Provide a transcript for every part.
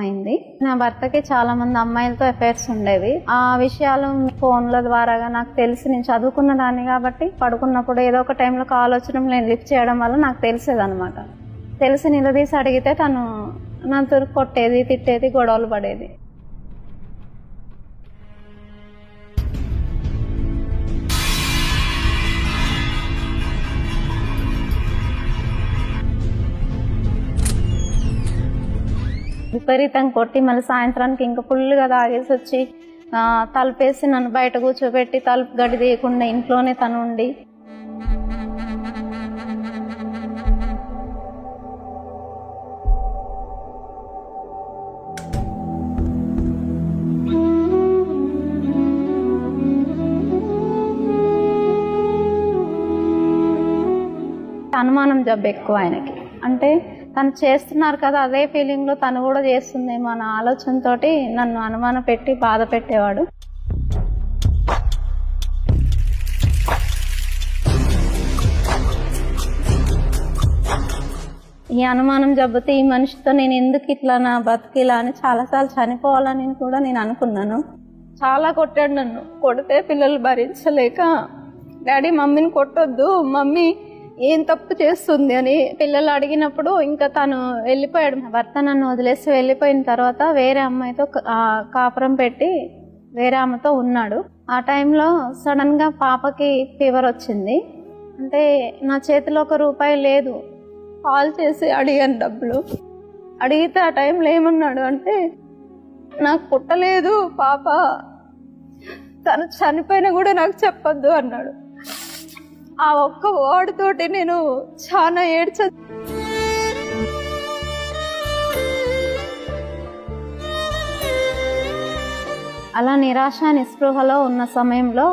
అయింది. నా భర్తకి చాలా మంది అమ్మాయిలతో అఫైర్స్ ఉండేవి. ఆ విషయాలు ఫోన్ల ద్వారాగా నాకు తెలిసి, నేను చదువుకున్న దాన్ని కాబట్టి పడుకున్నప్పుడు ఏదో ఒక టైంలో కాల్ వచ్చిన నేను లిఫ్ట్ చేయడం వల్ల నాకు తెలిసేది అనమాట. తెలిసి నిలదీసి అడిగితే తను నన్ను కొట్టేది, తిట్టేది, గొడవలు పడేది. విపరీతంగా కొట్టి మళ్ళీ సాయంత్రానికి ఇంకా ఫుల్గా తాగేసి వచ్చి తలుపేసి నన్ను బయట కూర్చోబెట్టి తలుపు గడి తీయకుండా ఇంట్లోనే తను ఉండి అనుమానం జబ్బు ఎక్కువ ఆయనకి. అంటే తను చేస్తున్నారు కదా, అదే ఫీలింగ్లో తను కూడా చేస్తుందేమో అన్న ఆలోచనతోటి నన్ను అనుమానం పెట్టి బాధ పెట్టేవాడు. ఈ అనుమానం జబ్బుతో ఈ మనిషితో నేను ఎందుకు ఇట్లా నా బతికిలా అని చాలాసార్లు చనిపోవాలని కూడా నేను అనుకున్నాను. చాలా కొట్టాడు నన్ను. కొడితే పిల్లలు భరించలేక, డాడీ మమ్మీని కొట్టొద్దు, మమ్మీ ఏం తప్పు చేస్తుంది అని పిల్లలు అడిగినప్పుడు ఇంకా తను వెళ్ళిపోయాడు. భర్త నన్ను వదిలేసి వెళ్ళిపోయిన తర్వాత వేరే అమ్మాయితో కాపురం పెట్టి వేరే ఆమెతో ఉన్నాడు. ఆ టైంలో సడన్ గా పాపకి ఫీవర్ వచ్చింది. అంటే నా చేతిలో ₹1 లేదు. కాల్ చేసి అడిగాను డబ్బులు. అడిగితే ఆ టైంలో ఏమన్నాడు అంటే, నాకు పుట్టలేదు పాప, తను చనిపోయినా కూడా నాకు చెప్పొద్దు అన్నాడు. ఆ ఒక్క వర్డ్ తోటి నేను చాలా ఏడ్చా. అలా నిరాశ నిస్పృహలో ఉన్న సమయంలో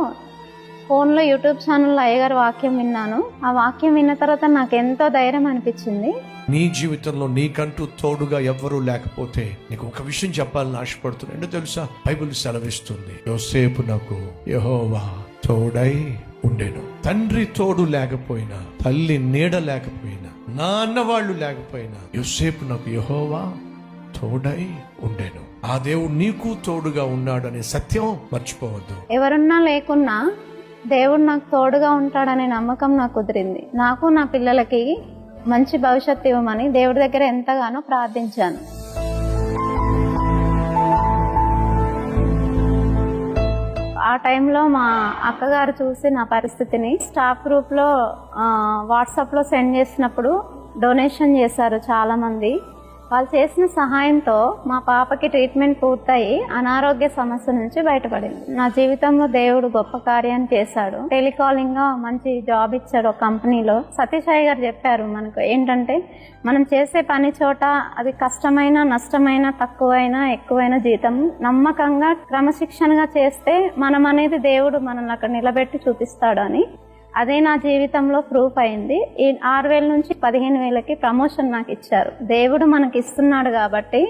ఫోన్లో యూట్యూబ్ ఛానల్లో అయ్యగారి వాక్యం విన్నాను. ఆ వాక్యం విన్న తర్వాత నాకు ఎంతో ధైర్యం అనిపించింది. నీ జీవితంలో నీకంటూ తోడుగా ఎవ్వరూ లేకపోతే నీకు ఒక విషయం చెప్పాలని ఆశపడుతున్నా. ఏంటో తెలుసా? బైబిల్ సెలవిస్తుంది, యోసేపునకు యెహోవా తోడై ఉండెను. తండ్రి తోడు లేకపోయినా, తల్లి నీడ లేకపోయినా, నాన్న వాళ్ళు లేకపోయినా, యోసేపునకు యెహోవా తోడై ఉండెను. ఆ దేవుడు నీకు తోడుగా ఉన్నాడనే సత్యం మర్చిపోవద్దు. ఎవరున్నా లేకున్నా దేవుడు నాకు తోడుగా ఉంటాడనే నమ్మకం నాకు కుదిరింది. నాకు నా పిల్లలకి మంచి భవిష్యత్తు ఇవ్వమని దేవుడి దగ్గర ఎంతగానో ప్రార్థించాను. ఆ టైంలో మా అక్కగారు చూసి నా పరిస్థితిని స్టాఫ్ గ్రూప్లో వాట్సాప్లో సెండ్ చేసినప్పుడు డొనేషన్ చేశారు చాలామంది. వాళ్ళు చేసిన సహాయంతో మా పాపకి ట్రీట్మెంట్ పూర్తయి అనారోగ్య సమస్య నుంచి బయటపడింది. నా జీవితంలో దేవుడు గొప్ప కార్యాన్ని చేశాడు. టెలికాలింగ్ గా మంచి జాబ్ ఇచ్చాడు ఒక కంపెనీలో. సతీష్ అయ్య గారు చెప్పారు మనకు ఏంటంటే, మనం చేసే పని చోట అది కష్టమైన, నష్టమైన, తక్కువైనా ఎక్కువైనా జీతం నమ్మకంగా క్రమశిక్షణగా చేస్తే మనం అనేది దేవుడు మనల్ని అక్కడ నిలబెట్టి చూపిస్తాడు అని. అదే నా జీవితంలో ప్రూఫ్ అయింది. ఈ 6,000 నుంచి 15,000కి ప్రమోషన్ నాకు ఇచ్చారు. దేవుడు మనకి ఇస్తున్నాడు కాబట్టి,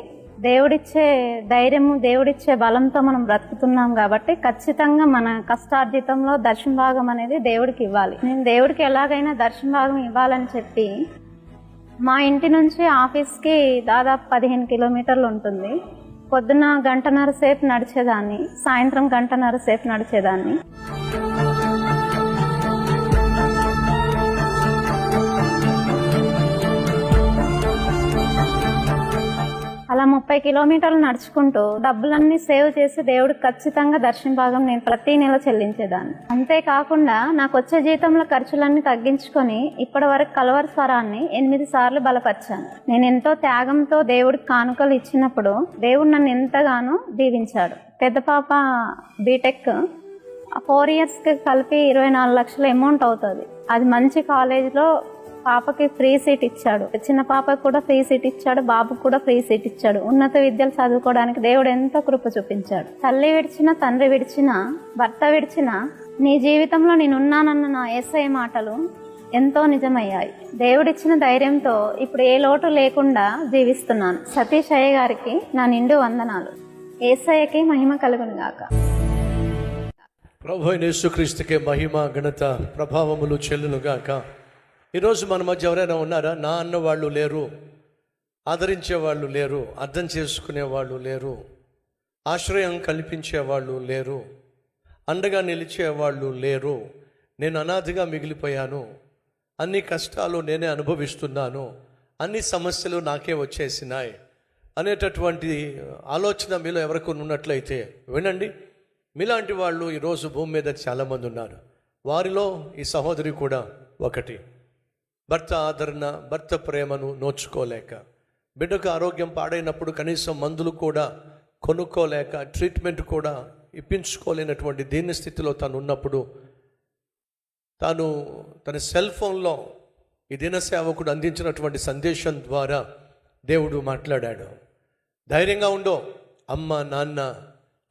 దేవుడిచ్చే ధైర్యము, దేవుడిచ్చే బలంతో మనం బ్రతుకుతున్నాం కాబట్టి ఖచ్చితంగా మన కష్టార్జితంలో దర్శన భాగం అనేది దేవుడికి ఇవ్వాలి. నేను దేవుడికి ఎలాగైనా దర్శన భాగం ఇవ్వాలని చెప్పి మా ఇంటి నుంచి ఆఫీస్కి దాదాపు 15 కిలోమీటర్లు ఉంటుంది. పొద్దున 1.5 సేపు నడిచేదాన్ని, సాయంత్రం 1.5 సేపు నడిచేదాన్ని. అలా 30 కిలోమీటర్లు నడుచుకుంటూ డబ్బులన్నీ సేవ్ చేసి దేవుడికి ఖచ్చితంగా దర్శన భాగం నేను ప్రతి నెల చెల్లించేదాన్ని. అంతేకాకుండా నాకు వచ్చే జీతంలో ఖర్చులన్నీ తగ్గించుకొని ఇప్పటి వరకు కలవరి స్వరాన్ని 8 సార్లు బలపరిచాను. నేను ఎంతో త్యాగంతో దేవుడికి కానుకలు ఇచ్చినప్పుడు దేవుడు నన్ను ఎంతగానో దీవించాడు. పెద్ద పాప బీటెక్ 4 ఇయర్స్కి కలిపి 24 లక్షల అమౌంట్ అవుతుంది. అది మంచి కాలేజ్లో పాపకి ఫ్రీ సీట్ ఇచ్చాడు. చిన్న పాపకి కూడా ఫ్రీ సీట్ ఇచ్చాడు, బాబుకి కూడా ఫ్రీ సీట్ ఇచ్చాడు. ఉన్నత విద్యలు చదువుకోవడానికి దేవుడు ఎంతో కృప చూపించాడు. తల్లి విడిచినా, తండ్రి విడిచినా, భర్త విడిచినా నీ జీవితంలో నేనున్నానన్న నా యేసయ్య మాటలు ఎంతో నిజమయ్యాయి. దేవుడిచ్చిన ధైర్యంతో ఇప్పుడు ఏ లోటు లేకుండా జీవిస్తున్నాను. సతీష్ అయ్య గారికి నా నిండు వందనాలు. యేసయ్యకి మహిమ కలుగును గాక. ప్రభువైన యేసుక్రీస్తుకే మహిమ, ఘనత, ప్రభావములు చెల్లును గాక. ఈరోజు మన మధ్య ఎవరైనా ఉన్నారా? నా అన్న వాళ్ళు లేరు, ఆదరించే వాళ్ళు లేరు, అర్థం చేసుకునే వాళ్ళు లేరు, ఆశ్రయం కల్పించే వాళ్ళు లేరు, అండగా నిలిచే వాళ్ళు లేరు. నేను అనాథగా మిగిలిపోయాను, అన్ని కష్టాలు నేనే అనుభవిస్తున్నాను, అన్ని సమస్యలు నాకే వచ్చేసినాయి అనేటటువంటి ఆలోచన మీలో ఎవరికి ఉన్నట్లయితే వినండి. మీలాంటి వాళ్ళు ఈరోజు భూమి మీద చాలామంది ఉన్నారు. వారిలో ఈ సహోదరి కూడా ఒకటి. భర్త ఆదరణ, భర్త ప్రేమను నోచుకోలేక, బిడ్డకు ఆరోగ్యం పాడైనప్పుడు కనీసం మందులు కూడా కొనుక్కోలేక, ట్రీట్మెంట్ కూడా ఇప్పించుకోలేనటువంటి దీన స్థితిలో తను ఉన్నప్పుడు తాను తన సెల్ ఫోన్లో ఈ దిన సేవకుడు అందించినటువంటి సందేశం ద్వారా దేవుడు మాట్లాడాడు. ధైర్యంగా ఉండో, అమ్మ నాన్న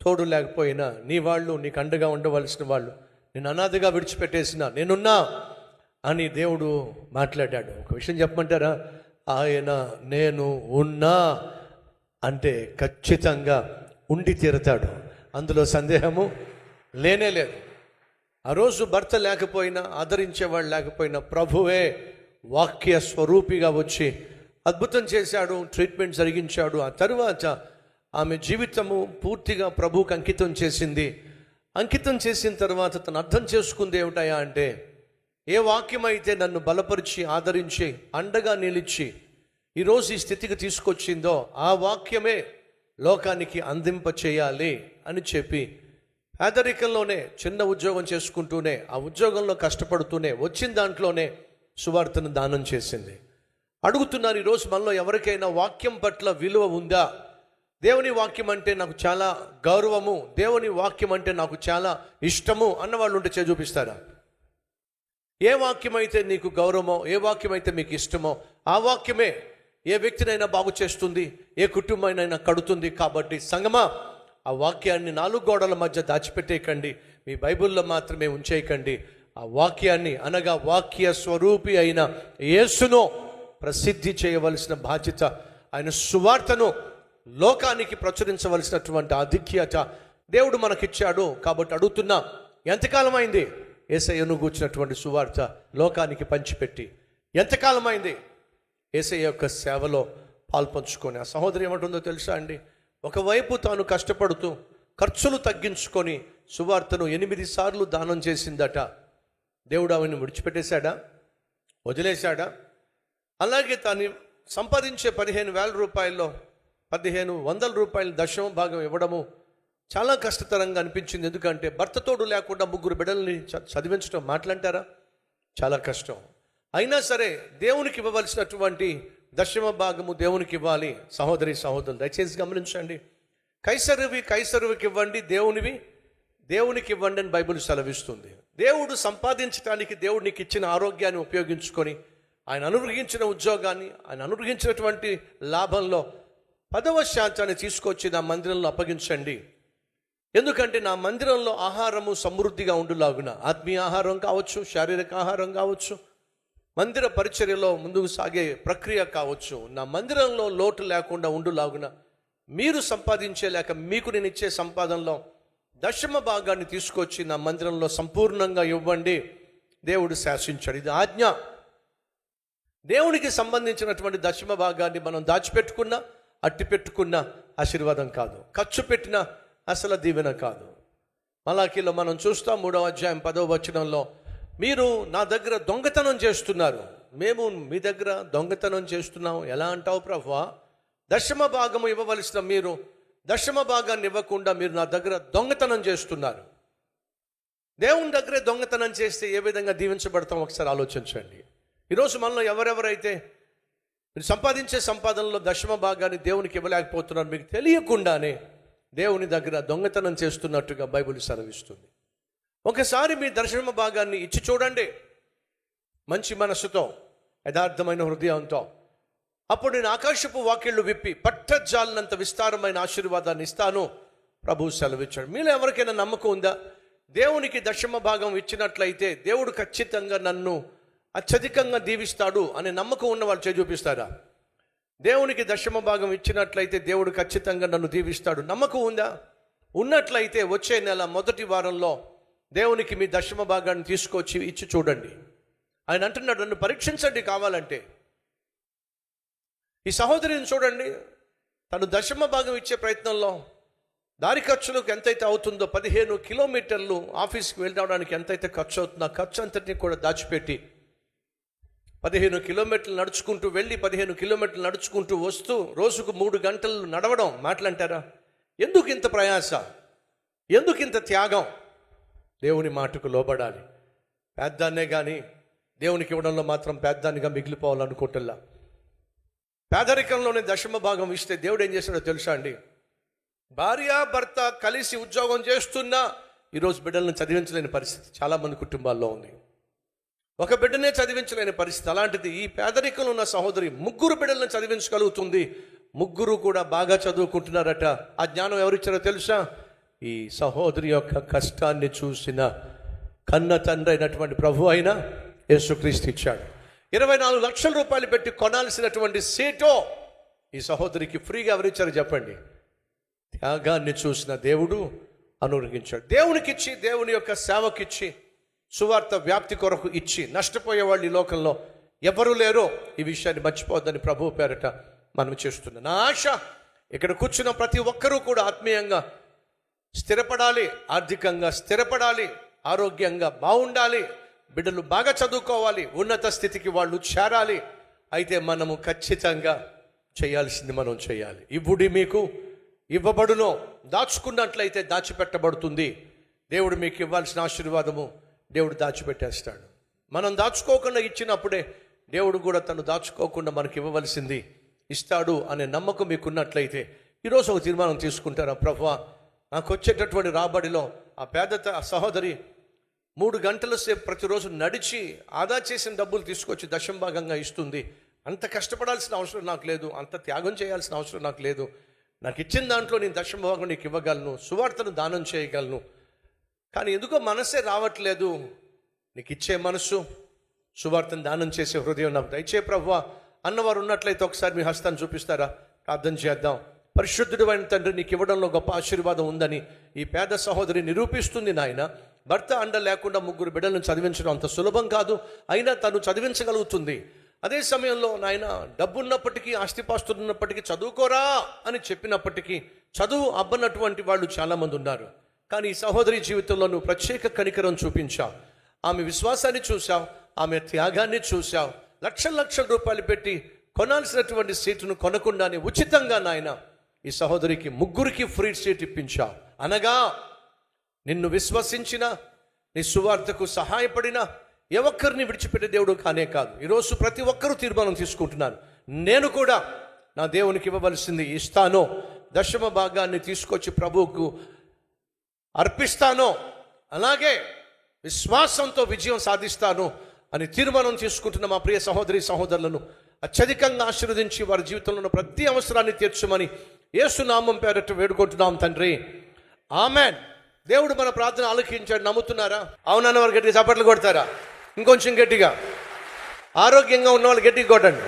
తోడు లేకపోయినా నీ వాళ్ళు, నీకు అండగా ఉండవలసిన వాళ్ళు నేను అనాథగా విడిచిపెట్టేసిన నేనున్నా అని దేవుడు మాట్లాడాడు. ఒక విషయం చెప్పమంటారా? ఆయన నేను ఉన్నా అంటే ఖచ్చితంగా ఉండి తీరుతాడు, అందులో సందేహము లేనే లేదు. ఆ రోజు భర్త లేకపోయినా, ఆదరించేవాళ్ళు లేకపోయినా ప్రభువే వాక్య స్వరూపిగా వచ్చి అద్భుతం చేశాడు, ట్రీట్మెంట్ జరిగించాడు. ఆ తరువాత ఆమె జీవితము పూర్తిగా ప్రభువుకు అంకితం చేసింది. అంకితం చేసిన తర్వాత తను అర్థం చేసుకుంది ఏమిటయా అంటే, ఏ వాక్యం అయితే నన్ను బలపరిచి, ఆదరించి, అండగా నిలిచి ఈరోజు ఈ స్థితికి తీసుకొచ్చిందో ఆ వాక్యమే లోకానికి అందింప చేయాలి అని చెప్పి పేదరికంలోనే చిన్న ఉద్యోగం చేసుకుంటూనే, ఆ ఉద్యోగంలో కష్టపడుతూనే వచ్చిన దాంట్లోనే సువార్తను దానం చేసింది. అడుగుతున్నారు ఈరోజు మనలో ఎవరికైనా వాక్యం పట్ల విలువ ఉందా? దేవుని వాక్యం అంటే నాకు చాలా గౌరవము, దేవుని వాక్యం అంటే నాకు చాలా ఇష్టము అన్నవాళ్ళు ఉంటే చూపిస్తారా? ఏ వాక్యం అయితే నీకు గౌరవమో, ఏ వాక్యం అయితే మీకు ఇష్టమో ఆ వాక్యమే ఏ వ్యక్తినైనా బాగు చేస్తుంది, ఏ కుటుంబాన్నైనా కడుతుంది. కాబట్టి సంగమా, ఆ వాక్యాన్ని 4 గోడల మధ్య దాచిపెట్టేయకండి, మీ బైబిల్లో మాత్రమే ఉంచేయకండి. ఆ వాక్యాన్ని అనగా వాక్య స్వరూపి అయిన యేసును ప్రసిద్ధి చేయవలసిన బాధ్యత, ఆయన సువార్తను లోకానికి ప్రచురించవలసినటువంటి ఆధిక్యత దేవుడు మనకిచ్చాడు. కాబట్టి అడుగుతున్నా, ఎంతకాలం అయింది యేసయ్యను గూర్చినటువంటి సువార్త లోకానికి పంచిపెట్టి? ఎంతకాలం అయింది యేసయ్య యొక్క సేవలో పాల్పంచుకొని? ఆ సహోదరి ఏమంటుందో తెలుసా అండి? ఒకవైపు తాను కష్టపడుతూ ఖర్చులు తగ్గించుకొని సువార్తను 8 సార్లు దానం చేసిందట. దేవుడు ఆమెను విడిచిపెట్టేశాడా? వదిలేశాడా? అలాగే తాను సంపాదించే 15,000 రూపాయల్లో 1,500 రూపాయలు దశమ భాగం ఇవ్వడము చాలా కష్టతరంగా అనిపించింది. ఎందుకంటే భర్తతోడు లేకుండా 3 బిడ్డల్ని చదివించడం మాటలంటారా? చాలా కష్టం. అయినా సరే దేవునికి ఇవ్వవలసినటువంటి దశమ భాగము దేవునికి ఇవ్వాలి. సహోదరి సహోదరులు దయచేసి గమనించండి. కైసరువికి ఇవ్వండి, దేవునికి ఇవ్వండి అని బైబిల్ సెలవిస్తుంది. దేవుడు సంపాదించడానికి దేవుడు నీకు ఇచ్చిన ఆరోగ్యాన్ని ఉపయోగించుకొని, ఆయన అనుగ్రహించిన ఉద్యోగాన్ని, ఆయన అనుగ్రహించినటువంటి లాభంలో 10% తీసుకొచ్చి నా మందిరంలో అప్పగించండి. ఎందుకంటే నా మందిరంలో ఆహారము సమృద్ధిగా ఉండులాగున, ఆత్మీయ ఆహారం కావచ్చు, శారీరక ఆహారం కావచ్చు, మందిర పరిచర్యలో ముందుకు సాగే ప్రక్రియ కావచ్చు, నా మందిరంలో లోటు లేకుండా ఉండులాగున మీరు సంపాదించే లేక మీకు నేను ఇచ్చే సంపాదనలో దశమ భాగాన్ని తీసుకొచ్చి నా మందిరంలో సంపూర్ణంగా ఇవ్వండి. దేవుడు శాసించాడు. ఇది ఆజ్ఞ. దేవునికి సంబంధించినటువంటి దశమ భాగాన్ని మనం దాచిపెట్టుకున్నా, అట్టి పెట్టుకున్న ఆశీర్వాదం కాదు, ఖర్చు పెట్టిన అసలు దీవెన కాదు. మలాకీలో మనం చూస్తాం 3వ అధ్యాయం 10వ వచనంలో, మీరు నా దగ్గర దొంగతనం చేస్తున్నారు. మేము మీ దగ్గర దొంగతనం చేస్తున్నాం ఎలా అంటావు ప్రభువా? దశమ భాగము ఇవ్వవలసిన మీరు దశమ భాగాన్ని ఇవ్వకుండా మీరు నా దగ్గర దొంగతనం చేస్తున్నారు. దేవుని దగ్గరే దొంగతనం చేస్తే ఏ విధంగా దీవించబడతాం ఒకసారి ఆలోచించండి. ఈరోజు మనలో ఎవరెవరైతే మీరు సంపాదించే సంపాదనలో దశమ భాగాన్ని దేవునికి ఇవ్వలేకపోతున్నారు, మీకు తెలియకుండానే దేవుని దగ్గర దొంగతనం చేస్తున్నట్టుగా బైబిల్ సెలవిస్తుంది. ఒకసారి మీ దశమ భాగాన్ని ఇచ్చి చూడండి, మంచి మనసుతో, యథార్థమైన హృదయంతో. అప్పుడు నేను ఆకాశపు వాకిళ్ళు విప్పి పట్టజాలనంత విస్తారమైన ఆశీర్వాదాన్ని ఇస్తాను ప్రభువు సెలవిచ్చాడు. మీలో ఎవరికైనా నమ్మకం ఉందా? దేవునికి దశమ భాగం ఇచ్చినట్లయితే దేవుడు ఖచ్చితంగా నన్ను అత్యధికంగా దీవిస్తాడు అనే నమ్మకం ఉన్న వాళ్ళు చేయి చూపిస్తారా? దేవునికి దశమ భాగం ఇచ్చినట్లయితే దేవుడు ఖచ్చితంగా నన్ను దీవిస్తాడు నమ్మకం ఉందా? ఉన్నట్లయితే వచ్చే నెల మొదటి వారంలో దేవునికి మీ దశమ భాగాన్ని తీసుకొచ్చి ఇచ్చి చూడండి. ఆయన అంటున్నాడు, నన్ను పరీక్షించండి కావాలంటే. ఈ సహోదరిని చూడండి, తను దశమ భాగం ఇచ్చే ప్రయత్నంలో దారి ఖర్చులకు ఎంతైతే అవుతుందో 15 కిలోమీటర్లు ఆఫీస్కి వెళ్ళడానికి ఎంతైతే ఖర్చు అవుతుందో ఆ ఖర్చు అంతటిని కూడా దాచిపెట్టి 15 కిలోమీటర్లు నడుచుకుంటూ వెళ్ళి 15 కిలోమీటర్లు నడుచుకుంటూ వస్తూ రోజుకు 3 గంటలు నడవడం మాటలంటారా? ఎందుకు ఇంత ప్రయాస, ఎందుకు ఇంత త్యాగం? దేవుని మాటకు లోబడాలి. పేద్దాన్నే కానీ దేవునికి ఇవ్వడంలో మాత్రం పేద్దానిగా మిగిలిపోవాలనుకోవటల్లా. పేదరికంలోనే దశమ భాగం ఇస్తే దేవుడు ఏం చేశాడో తెలుసా అండి? భార్య భర్త కలిసి ఉద్యోగం చేస్తున్నా ఈరోజు బిడ్డలను చదివించలేని పరిస్థితి చాలామంది కుటుంబాల్లో ఉంది. ఒక బిడ్డనే చదివించలేని పరిస్థితి. అలాంటిది ఈ పేదరికంలో ఉన్న సహోదరి 3 బిడ్డలను చదివించగలుగుతుంది. 3 కూడా బాగా చదువుకుంటున్నారట. ఆ జ్ఞానం ఎవరిచ్చారో తెలుసా? ఈ సహోదరి యొక్క కష్టాన్ని చూసిన కన్న తండ్రి అయినటువంటి ప్రభు అయిన యేసుక్రీస్తు ఇచ్చాడు. 24 లక్షల రూపాయలు పెట్టి కొనాల్సినటువంటి సీటో ఈ సహోదరికి ఫ్రీగా ఎవరిచ్చారు చెప్పండి? త్యాగాన్ని చూసిన దేవుడు అనుగ్రహించాడు. దేవునికిచ్చి, దేవుని యొక్క సేవకిచ్చి, సువార్త వ్యాప్తి కొరకు ఇచ్చి నష్టపోయే వాళ్ళు ఈ లోకంలో ఎవరూ లేరో ఈ విషయాన్ని మర్చిపోద్దని ప్రభువు పేరట మనం చేస్తున్నాం. నా ఆశ ఇక్కడ కూర్చున్న ప్రతి ఒక్కరూ కూడా ఆత్మీయంగా స్థిరపడాలి, ఆర్థికంగా స్థిరపడాలి, ఆరోగ్యంగా బాగుండాలి, బిడ్డలు బాగా చదువుకోవాలి, ఉన్నత స్థితికి వాళ్ళు చేరాలి. అయితే మనము ఖచ్చితంగా చేయాల్సింది మనం చేయాలి. ఇవ్వుడి మీకు ఇవ్వబడునో, దాచుకున్నట్లయితే దాచిపెట్టబడుతుంది. దేవుడు మీకు ఇవ్వాల్సిన ఆశీర్వాదము దేవుడు దాచిపెట్టేస్తాడు. మనం దాచుకోకుండా ఇచ్చినప్పుడే దేవుడు కూడా తను దాచుకోకుండా మనకి ఇవ్వవలసింది ఇస్తాడు అనే నమ్మకం మీకున్నట్లయితే ఈరోజు ఒక తీర్మానం తీసుకుంటారా? ప్రభువా, నాకు వచ్చేటటువంటి రాబడిలో ఆ పేద సహోదరి 3 గంటల సేపు ప్రతిరోజు నడిచి ఆదా చేసిన డబ్బులు తీసుకొచ్చి దశమ భాగంగా ఇస్తుంది. అంత కష్టపడాల్సిన అవసరం నాకు లేదు, అంత త్యాగం చేయాల్సిన అవసరం నాకు లేదు. నాకు ఇచ్చిన దాంట్లో నేను దశమ భాగం నీకు ఇవ్వగలను, సువార్తను దానం చేయగలను. కానీ ఎందుకో మనసే రావట్లేదు. నీకు ఇచ్చే మనసు, సువార్తను దానం చేసే హృదయం నాకు దయచే ప్రభువా అన్నవారు ఉన్నట్లయితే ఒకసారి మీ హస్తాన్ని చూపిస్తారా? ప్రార్థన చేద్దాం. పరిశుద్ధుడు అయిన తండ్రి, నీకు ఇవ్వడంలో గొప్ప ఆశీర్వాదం ఉందని ఈ పేద సహోదరి నిరూపిస్తుంది నాయన. భర్త అండ లేకుండా 3 బిడ్డలను చదివించడం అంత సులభం కాదు, అయినా తను చదివించగలుగుతుంది. అదే సమయంలో నాయన డబ్బున్నప్పటికీ, ఆస్తిపాస్తులు ఉన్నప్పటికీ, చదువుకోరా అని చెప్పినప్పటికీ చదువు అబ్బనటువంటి వాళ్ళు చాలామంది ఉన్నారు. కానీ ఈ సహోదరి జీవితంలో నువ్వు ప్రత్యేక కనికరం చూపించావు. ఆమె విశ్వాసాన్ని చూసావు, ఆమె త్యాగాన్ని చూసావు. లక్షల రూపాయలు పెట్టి కొనాల్సినటువంటి సీటును కొనకుండానే ఉచితంగా నాయన ఈ సహోదరికి 3కి ఫ్రీ సీట్ ఇప్పించావు. అనగా నిన్ను విశ్వసించిన, నీ సువార్తకు సహాయపడిన ఏ ఒక్కరిని విడిచిపెట్టే దేవుడు కానే కాదు. ఈరోజు ప్రతి ఒక్కరూ తీర్మానం తీసుకుంటున్నాను, నేను కూడా నా దేవునికి ఇవ్వవలసింది ఇస్తానో, దశమ భాగాన్ని తీసుకొచ్చి ప్రభువుకు అర్పిస్తానో, అలాగే విశ్వాసంతో విజయం సాధిస్తాను అని తీర్మానం తీసుకుంటున్న మా ప్రియ సహోదరి సహోదరులను అత్యధికంగా ఆశీర్వదించి వారి జీవితంలో ఉన్న ప్రతి అవసరాన్ని తీర్చమని యేసు నామం పేరట వేడుకుంటున్నాం తండ్రి, ఆమెన్. దేవుడు మన ప్రార్థన ఆలకించాడు, నమ్ముతున్నారా? అవునన్న వారు గట్టిగా చప్పట్లు కొడతారా? ఇంకొంచెం గట్టిగా. ఆరోగ్యంగా ఉన్న వాళ్ళు గట్టిగా కొట్టండి.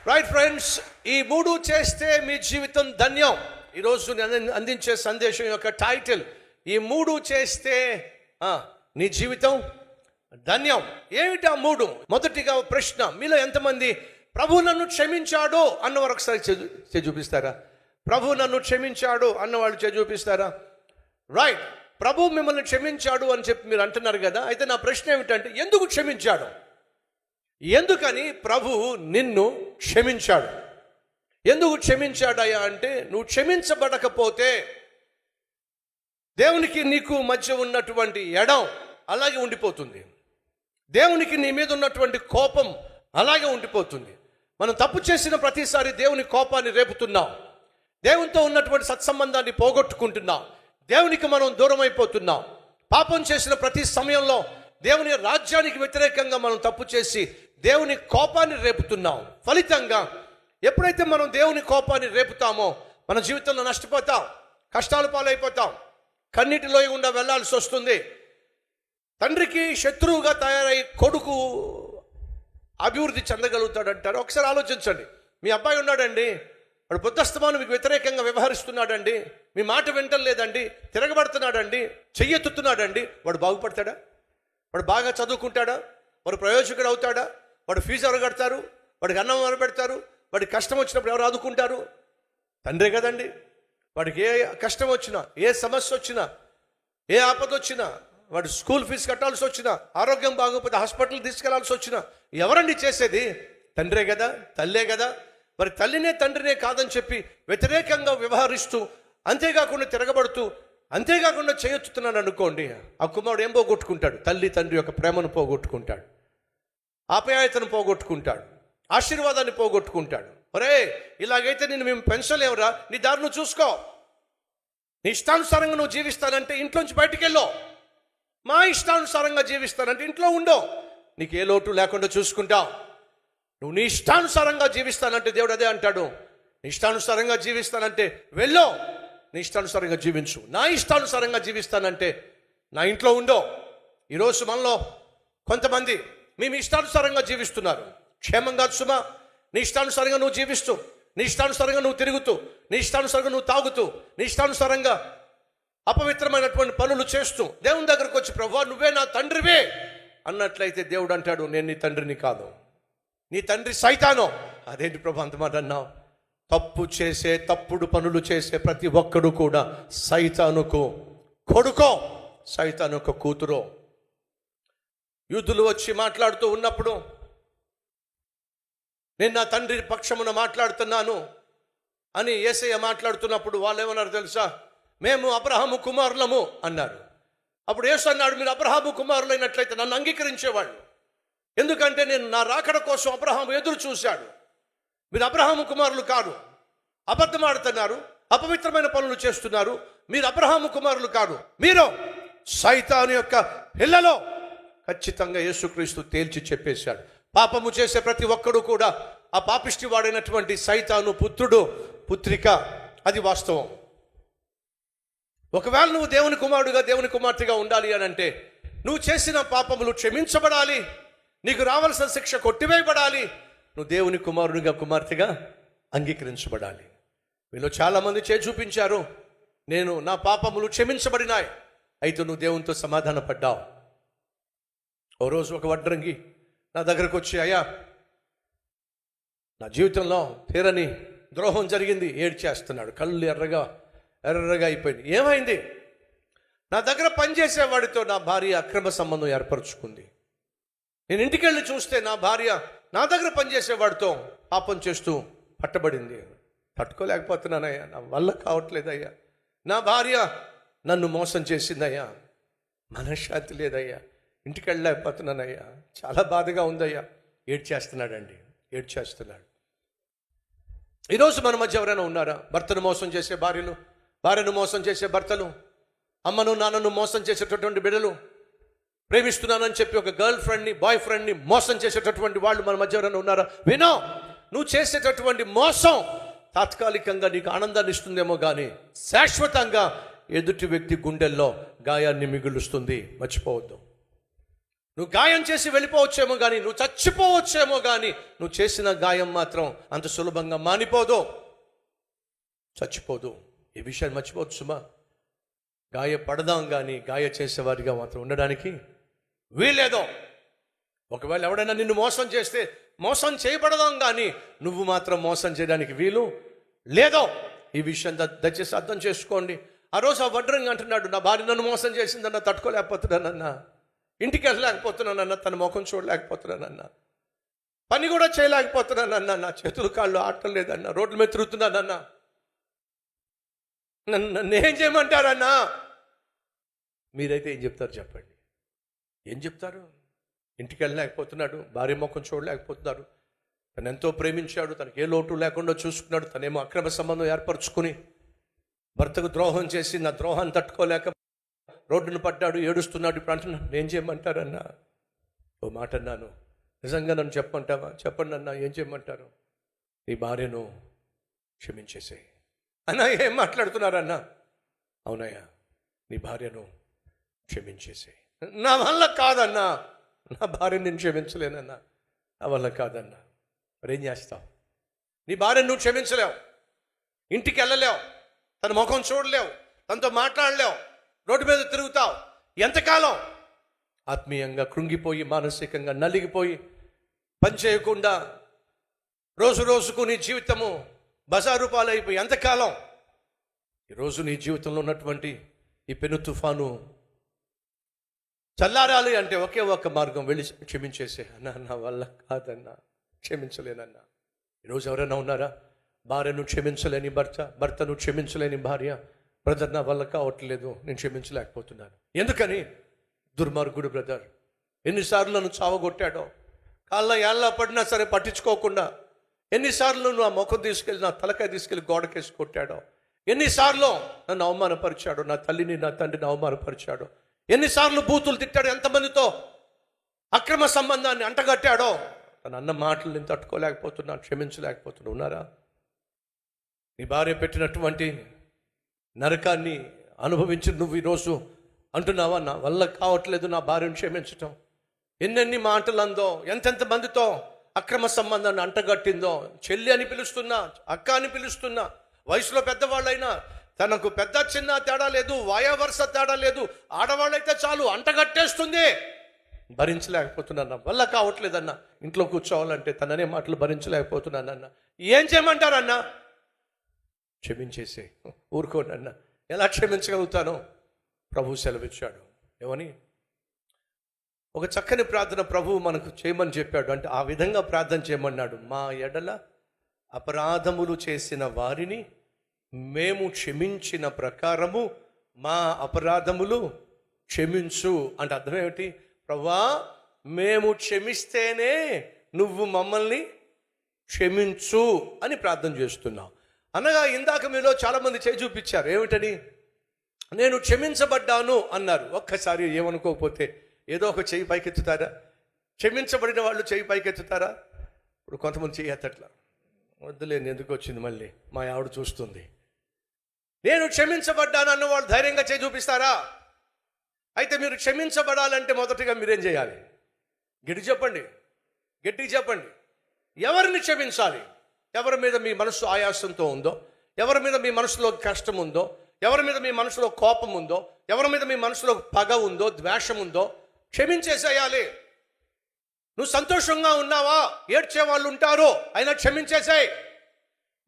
రైట్ ఫ్రెండ్స్, ఈ 3 చేస్తే మీ జీవితం ధన్యం. ఈరోజు నేను అందించే సందేశం యొక్క టైటిల్, ఈ 3 చేస్తే నీ జీవితం ధన్యం. ఏమిటా 3? మొదటిగా ప్రశ్న, మీలో ఎంతమంది ప్రభు నన్ను క్షమించాడు అన్నవారు ఒకసారి చూపిస్తారా? ప్రభు నన్ను క్షమించాడు అన్నవాళ్ళు చూపిస్తారా? రైట్, ప్రభు మిమ్మల్ని క్షమించాడు అని చెప్పి మీరు అంటున్నారు కదా. అయితే నా ప్రశ్న ఏమిటంటే, ఎందుకు క్షమించాడు? ఎందుకని ప్రభు నిన్ను క్షమించాడు? ఎందుకు క్షమించాడయ్యా అంటే, నువ్వు క్షమించబడకపోతే దేవునికి నీకు మధ్య ఉన్నటువంటి ఎడం అలాగే ఉండిపోతుంది. దేవునికి నీ మీద ఉన్నటువంటి కోపం అలాగే ఉండిపోతుంది. మనం తప్పు చేసిన ప్రతిసారి దేవుని కోపాన్ని రేపుతున్నాం, దేవునితో ఉన్నటువంటి సత్సంబంధాన్ని పోగొట్టుకుంటున్నాం, దేవునికి మనం దూరం అయిపోతున్నాం. పాపం చేసిన ప్రతి సమయంలో దేవుని రాజ్యానికి వ్యతిరేకంగా మనం తప్పు చేసి దేవుని కోపాన్ని రేపుతున్నాం. ఫలితంగా ఎప్పుడైతే మనం దేవుని కోపాన్ని రేపుతామో మన జీవితంలో నష్టపోతాం, కష్టాల పాలైపోతాం, కన్నీటిలో గుండా వెళ్లాల్సి వస్తుంది. తండ్రికి శత్రువుగా తయారై కొడుకు అభివృద్ధి చెందగలుగుతాడంటారు. ఒకసారి ఆలోచించండి. మీ అబ్బాయి ఉన్నాడండి, వాడు పొద్దస్తమాను మీకు వ్యతిరేకంగా వ్యవహరిస్తున్నాడండి, మీ మాట వింటలేదండి, తిరగబడుతున్నాడండి, చెయ్యెత్తుతున్నాడండి, వాడు బాగుపడతాడా? వాడు బాగా చదువుకుంటాడా? వాడు ప్రయోజకుడు అవుతాడా? వాడు ఫీజు ఎవరు కడతారు? వాడికి అన్నం ఎవరు పెడతారు? వాడికి కష్టం వచ్చినప్పుడు ఎవరు ఆదుకుంటారు? తండ్రే కదండి. వాడికి ఏ కష్టం వచ్చినా, ఏ సమస్య వచ్చినా, ఏ ఆపద వచ్చినా, వాడు స్కూల్ ఫీజు కట్టాల్సి వచ్చినా, ఆరోగ్యం బాగోకపోతే హాస్పిటల్ తీసుకెళ్లాల్సి వచ్చినా ఎవరండి చేసేది? తండ్రే కదా, తల్లే కదా. మరి తల్లినే తండ్రినే కాదని చెప్పి వ్యతిరేకంగా వ్యవహరిస్తూ, అంతేకాకుండా తిరగబడుతూ, అంతేకాకుండా చేయొచ్చుతున్నాను అనుకోండి, ఆ కుమారుడు ఏం పోగొట్టుకుంటాడు? తల్లి తండ్రి యొక్క ప్రేమను పోగొట్టుకుంటాడు, ఆప్యాయతను పోగొట్టుకుంటాడు, ఆశీర్వాదాన్ని పోగొట్టుకుంటాడు. ఒరే, ఇలాగైతే నేను మేము పెంచలేవురా, నీ దారి నువ్వు చూసుకో, నీ ఇష్టానుసారంగా నువ్వు జీవిస్తానంటే ఇంట్లోంచి బయటికి వెళ్ళో, మా ఇష్టానుసారంగా జీవిస్తానంటే ఇంట్లో ఉండో, నీకు ఏ లోటు లేకుండా చూసుకుంటావు. నువ్వు నీ ఇష్టానుసారంగా జీవిస్తానంటే దేవుడు అదే అంటాడు, నీ ఇష్టానుసారంగా జీవిస్తానంటే వెళ్ళో, నీ ఇష్టానుసారంగా జీవించు. నా ఇష్టానుసారంగా జీవిస్తానంటే నా ఇంట్లో ఉండో. ఈరోజు మనలో కొంతమంది మేము ఇష్టానుసారంగా జీవిస్తున్నారు. క్షేమం కాదు సుమా. నీ ఇష్టానుసారంగా నువ్వు జీవిస్తూ, నీ ఇష్టానుసారంగా నువ్వు తిరుగుతూ, నీ ఇష్టానుసారంగా నువ్వు తాగుతూ, నీ ఇష్టానుసారంగా అపవిత్రమైనటువంటి పనులు చేస్తూ దేవుని దగ్గరకు వచ్చి ప్రభువా నువ్వే నా తండ్రివే అన్నట్లయితే దేవుడు అంటాడు, నేను నీ తండ్రిని కాదు, నీ తండ్రి సైతాను. అదేంటి ప్రభు అంత మాట అన్నావు? తప్పు చేసే, తప్పుడు పనులు చేసే ప్రతి ఒక్కడు కూడా సైతానుకు కొడుకో, సైతానుకు కూతురో. యూదులు వచ్చి మాట్లాడుతూ ఉన్నప్పుడు, నేను నా తండ్రి పక్షమున మాట్లాడుతున్నాను అని యేసయ్య మాట్లాడుతున్నప్పుడు వాళ్ళు ఏమన్నారు తెలుసా? మేము అబ్రహాము కుమారులము అన్నారు. అప్పుడు యేసు అన్నాడు, మీరు అబ్రహాము కుమారులైనట్లయితే నన్ను అంగీకరించేవాళ్ళు, ఎందుకంటే నేను నా రాకడ కోసం అబ్రహాము ఎదురు చూశాడు. మీరు అబ్రహాము కుమారులు కాదు, అబద్ధం ఆడుతున్నారు, అపవిత్రమైన పనులు చేస్తున్నారు. మీరు అబ్రహాము కుమారులు కాదు, మీరు సైతాను యొక్క పిల్లలో. ఖచ్చితంగా యేసుక్రీస్తు తేల్చి చెప్పేశాడు. పాపము చేసే ప్రతి ఒక్కడు కూడా ఆ పాపిష్టి వాడైనటువంటి సైతాను పుత్రుడు, పుత్రిక. అది వాస్తవం. ఒకవేళ నువ్వు దేవుని కుమారుడుగా, దేవుని కుమార్తెగా ఉండాలి అని అంటే నువ్వు చేసిన పాపములు క్షమించబడాలి, నీకు రావాల్సిన శిక్ష కొట్టివేయబడాలి, నువ్వు దేవుని కుమారుడిగా, కుమార్తెగా అంగీకరించబడాలి. వీళ్ళు చాలామంది చూపించారు, నేను నా పాపములు క్షమించబడినాయి, అయితే నువ్వు దేవునితో సమాధాన పడ్డావు. ఓ రోజు ఒక వడ్రంగి నా దగ్గరకు వచ్చి, అయ్యా నా జీవితంలో తీరని ద్రోహం జరిగింది, ఏడ్చేస్తున్నాడు, కళ్ళు ఎర్రగా అయిపోయింది. ఏమైంది? నా దగ్గర పనిచేసేవాడితో నా భార్య అక్రమ సంబంధం ఏర్పరచుకుంది. నేను ఇంటికి వెళ్ళి చూస్తే నా భార్య నా దగ్గర పనిచేసేవాడితో పాపం చేస్తూ పట్టబడింది. తట్టుకోలేకపోతున్నానయ్యా, నా వల్ల కావట్లేదయ్యా, నా భార్య నన్ను మోసం చేసిందయ్యా, మనశ్శాంతి లేదయ్యా, ఇంటికి వెళ్ళలేకపోతున్నానయ్యా, చాలా బాధగా ఉందయ్యా. ఏడ్చేస్తున్నాడండి, ఏడ్చేస్తున్నాడు. ఈరోజు మన మధ్య ఎవరైనా ఉన్నారా? భర్తను మోసం చేసే భార్యలు, భార్యను మోసం చేసే భర్తలు, అమ్మను నాన్నను మోసం చేసేటటువంటి బిడ్డలు, ప్రేమిస్తున్నానని చెప్పి ఒక గర్ల్ ఫ్రెండ్ని, బాయ్ ఫ్రెండ్ని మోసం చేసేటటువంటి వాళ్ళు మన మధ్య ఎవరైనా ఉన్నారా? వినో, నువ్వు చేసేటటువంటి మోసం తాత్కాలికంగా నీకు ఆనందాన్ని ఇస్తుందేమో కానీ శాశ్వతంగా ఎదుటి వ్యక్తి గుండెల్లో గాయాన్ని మిగులుస్తుంది. మర్చిపోవద్దు. నువ్వు గాయం చేసి వెళ్ళిపోవచ్చేమో కానీ, నువ్వు చచ్చిపోవచ్చేమో కానీ, నువ్వు చేసిన గాయం మాత్రం అంత సులభంగా మానిపోదు, చచ్చిపోదు. ఈ విషయాన్ని మర్చిపోవచ్చు సుమా. గాయపడదాం కానీ గాయ చేసేవారిగా మాత్రం ఉండడానికి వీలేదో. ఒకవేళ ఎవడైనా నిన్ను మోసం చేస్తే మోసం చేయబడదాం కానీ నువ్వు మాత్రం మోసం చేయడానికి వీలు లేదో. ఈ విషయం దయచేసి అర్థం చేసుకోండి. ఆ రోజు ఆ వడ్రంగి అంటున్నాడు, నా భార్య నన్ను మోసం చేసిందన్న, తట్టుకోలేకపోతున్నానన్నా, ఇంటికి వెళ్ళలేకపోతున్నానన్నా, తన ముఖం చూడలేకపోతున్నానన్నా, పని కూడా చేయలేకపోతున్నానన్నా, నా చేతులు కాళ్ళు ఆడటం లేదన్నా, రోడ్ల మీద తిరుగుతున్నానన్నా, నన్ను ఏం చేయమంటారన్నా? మీరైతే ఏం చెప్తారు చెప్పండి? ఏం చెప్తారు? ఇంటికి వెళ్ళలేకపోతున్నాడు, భార్య ముఖం చూడలేకపోతున్నారు, తను ఎంతో ప్రేమించాడు, తనకి ఏ లోటు లేకుండా చూసుకున్నాడు, తనేమో అక్రమ సంబంధం ఏర్పరచుకుని భర్తకు ద్రోహం చేసి నా ద్రోహాన్ని తట్టుకోలేక రోడ్డును పడ్డాడు, ఏడుస్తున్నాడు. ఇప్పుడు అంటున్నాను, ఏం చేయమంటారన్నా? ఓ మాట అన్నాను, నిజంగా నన్ను చెప్పమంటావా? చెప్పండి అన్నా, ఏం చేయమంటారు? నీ భార్యను క్షమించేసేయి అన్నా. ఏం మాట్లాడుతున్నారన్నా? అవునయ్యా, నీ భార్యను క్షమించేసేయి. నా వల్ల కాదన్నా, నా భార్యను నేను క్షమించలేనన్నా, నా వల్ల కాదన్నా. మరేం చేస్తావు? నీ భార్యను నువ్వు క్షమించలేవు, ఇంటికి వెళ్ళలేవు, తన ముఖం చూడలేవు, తనతో మాట్లాడలేవు, రోడ్డు మీద తిరుగుతావు. ఎంతకాలం? ఆత్మీయంగా కృంగిపోయి, మానసికంగా నలిగిపోయి, పని చేయకుండా రోజు రోజుకు నీ జీవితము బజారు పాలైపోయి ఎంతకాలం? ఈరోజు నీ జీవితంలో ఉన్నటువంటి ఈ పెను తుఫాను చల్లారాలి అంటే ఒకే ఒక్క మార్గం, వెళ్ళి క్షమించేసే. అన్నా నా వల్ల కాదన్నా, క్షమించలేనన్నా. ఈరోజు ఎవరైనా ఉన్నారా? భార్యను క్షమించలేని భర్త, భర్తను క్షమించలేని భార్య, బ్రదర్ నా వల్ల కావట్లేదు, నేను క్షమించలేకపోతున్నాను. ఎందుకని? దుర్మార్గుడు బ్రదర్ ఎన్నిసార్లు నన్ను చావగొట్టాడో, కాళ్ళ ఏళ్ళ పడినా సరే పట్టించుకోకుండా, ఎన్నిసార్లు నా ముఖం తీసుకెళ్ళి, నా తలకాయ తీసుకెళ్ళి గోడకేసి కొట్టాడో, ఎన్నిసార్లు నన్ను అవమానపరిచాడో, నా తల్లిని నా తండ్రిని అవమానపరిచాడో, ఎన్నిసార్లు బూతులు తిట్టాడు, ఎంతమందితో అక్రమ సంబంధాన్ని అంటగట్టాడో. తన అన్న మాటలు నేను తట్టుకోలేకపోతున్నా, క్షమించలేకపోతున్నా. ఉన్నారా? నీ భార్య పెట్టినటువంటి నరకాన్ని అనుభవించి నువ్వు ఈరోజు అంటున్నావా, నా వల్ల కావట్లేదు నా భార్యను క్షమించటం. ఎన్నెన్ని మాటలు అందో, ఎంతెంత మందితో అక్రమ సంబంధాన్ని అంటగట్టిందో. చెల్లి అని పిలుస్తున్నా, అక్క అని పిలుస్తున్నా, వయసులో పెద్దవాళ్ళైనా, తనకు పెద్ద చిన్న తేడా లేదు, వయవరుస తేడా లేదు, ఆడవాళ్ళైతే చాలు అంటగట్టేస్తుంది. భరించలేకపోతున్నాను, వల్ల కావట్లేదన్నా. ఇంట్లో కూర్చోవాలంటే తననే మాటలు భరించలేకపోతున్నానన్నా. ఏం చేయమంటారన్నా? క్షమించేసే, ఊరుకోనన్నా. ఎలా క్షమించగలుగుతానో ప్రభు సెలవిచ్చాడు. ఏమని? ఒక చక్కని ప్రార్థన ప్రభువు మనకు చేయమని చెప్పాడు. అంటే ఆ విధంగా ప్రార్థన చేయమన్నాడు. మా ఎడల అపరాధములు చేసిన వారిని మేము క్షమించిన ప్రకారము మా అపరాధములు క్షమించు. అంటే అర్థం ఏమిటి? ప్రభువా, మేము క్షమిస్తేనే నువ్వు మమ్మల్ని క్షమించు అని ప్రార్థన చేస్తున్నావు. అనగా ఇందాక మీలో చాలామంది చేయి చూపించారు. ఏమిటని? నేను క్షమించబడ్డాను అన్నారు. ఒక్కసారి ఏమనుకోకపోతే ఏదో ఒక చెయ్యి పైకెత్తుతారా? క్షమించబడిన వాళ్ళు చెయ్యి పైకెత్తుతారా? ఇప్పుడు కొంతమంది చెయ్యి ఎత్తట్లా. వద్దులేని, ఎందుకు వచ్చింది మళ్ళీ, మా ఆవిడ చూస్తుంది. నేను క్షమించబడ్డాను అన్న వాళ్ళు ధైర్యంగా చేయి చూపిస్తారా? అయితే మీరు క్షమించబడాలంటే మొదటగా మీరేం చేయాలి? గట్టిగా చెప్పండి, గట్టిగా చెప్పండి. ఎవరిని క్షమించాలి? ఎవరి మీద మీ మనసు ఆయాసంతో ఉందో, ఎవరి మీద మీ మనసులో కష్టం ఉందో, ఎవరి మీద మీ మనసులో కోపం ఉందో, ఎవరి మీద మీ మనసులో పగ ఉందో, ద్వేషం ఉందో క్షమించేసేయాలి. నువ్వు సంతోషంగా ఉన్నావా? ఏడ్చే వాళ్ళు ఉంటారు, అయినా క్షమించేసాయి.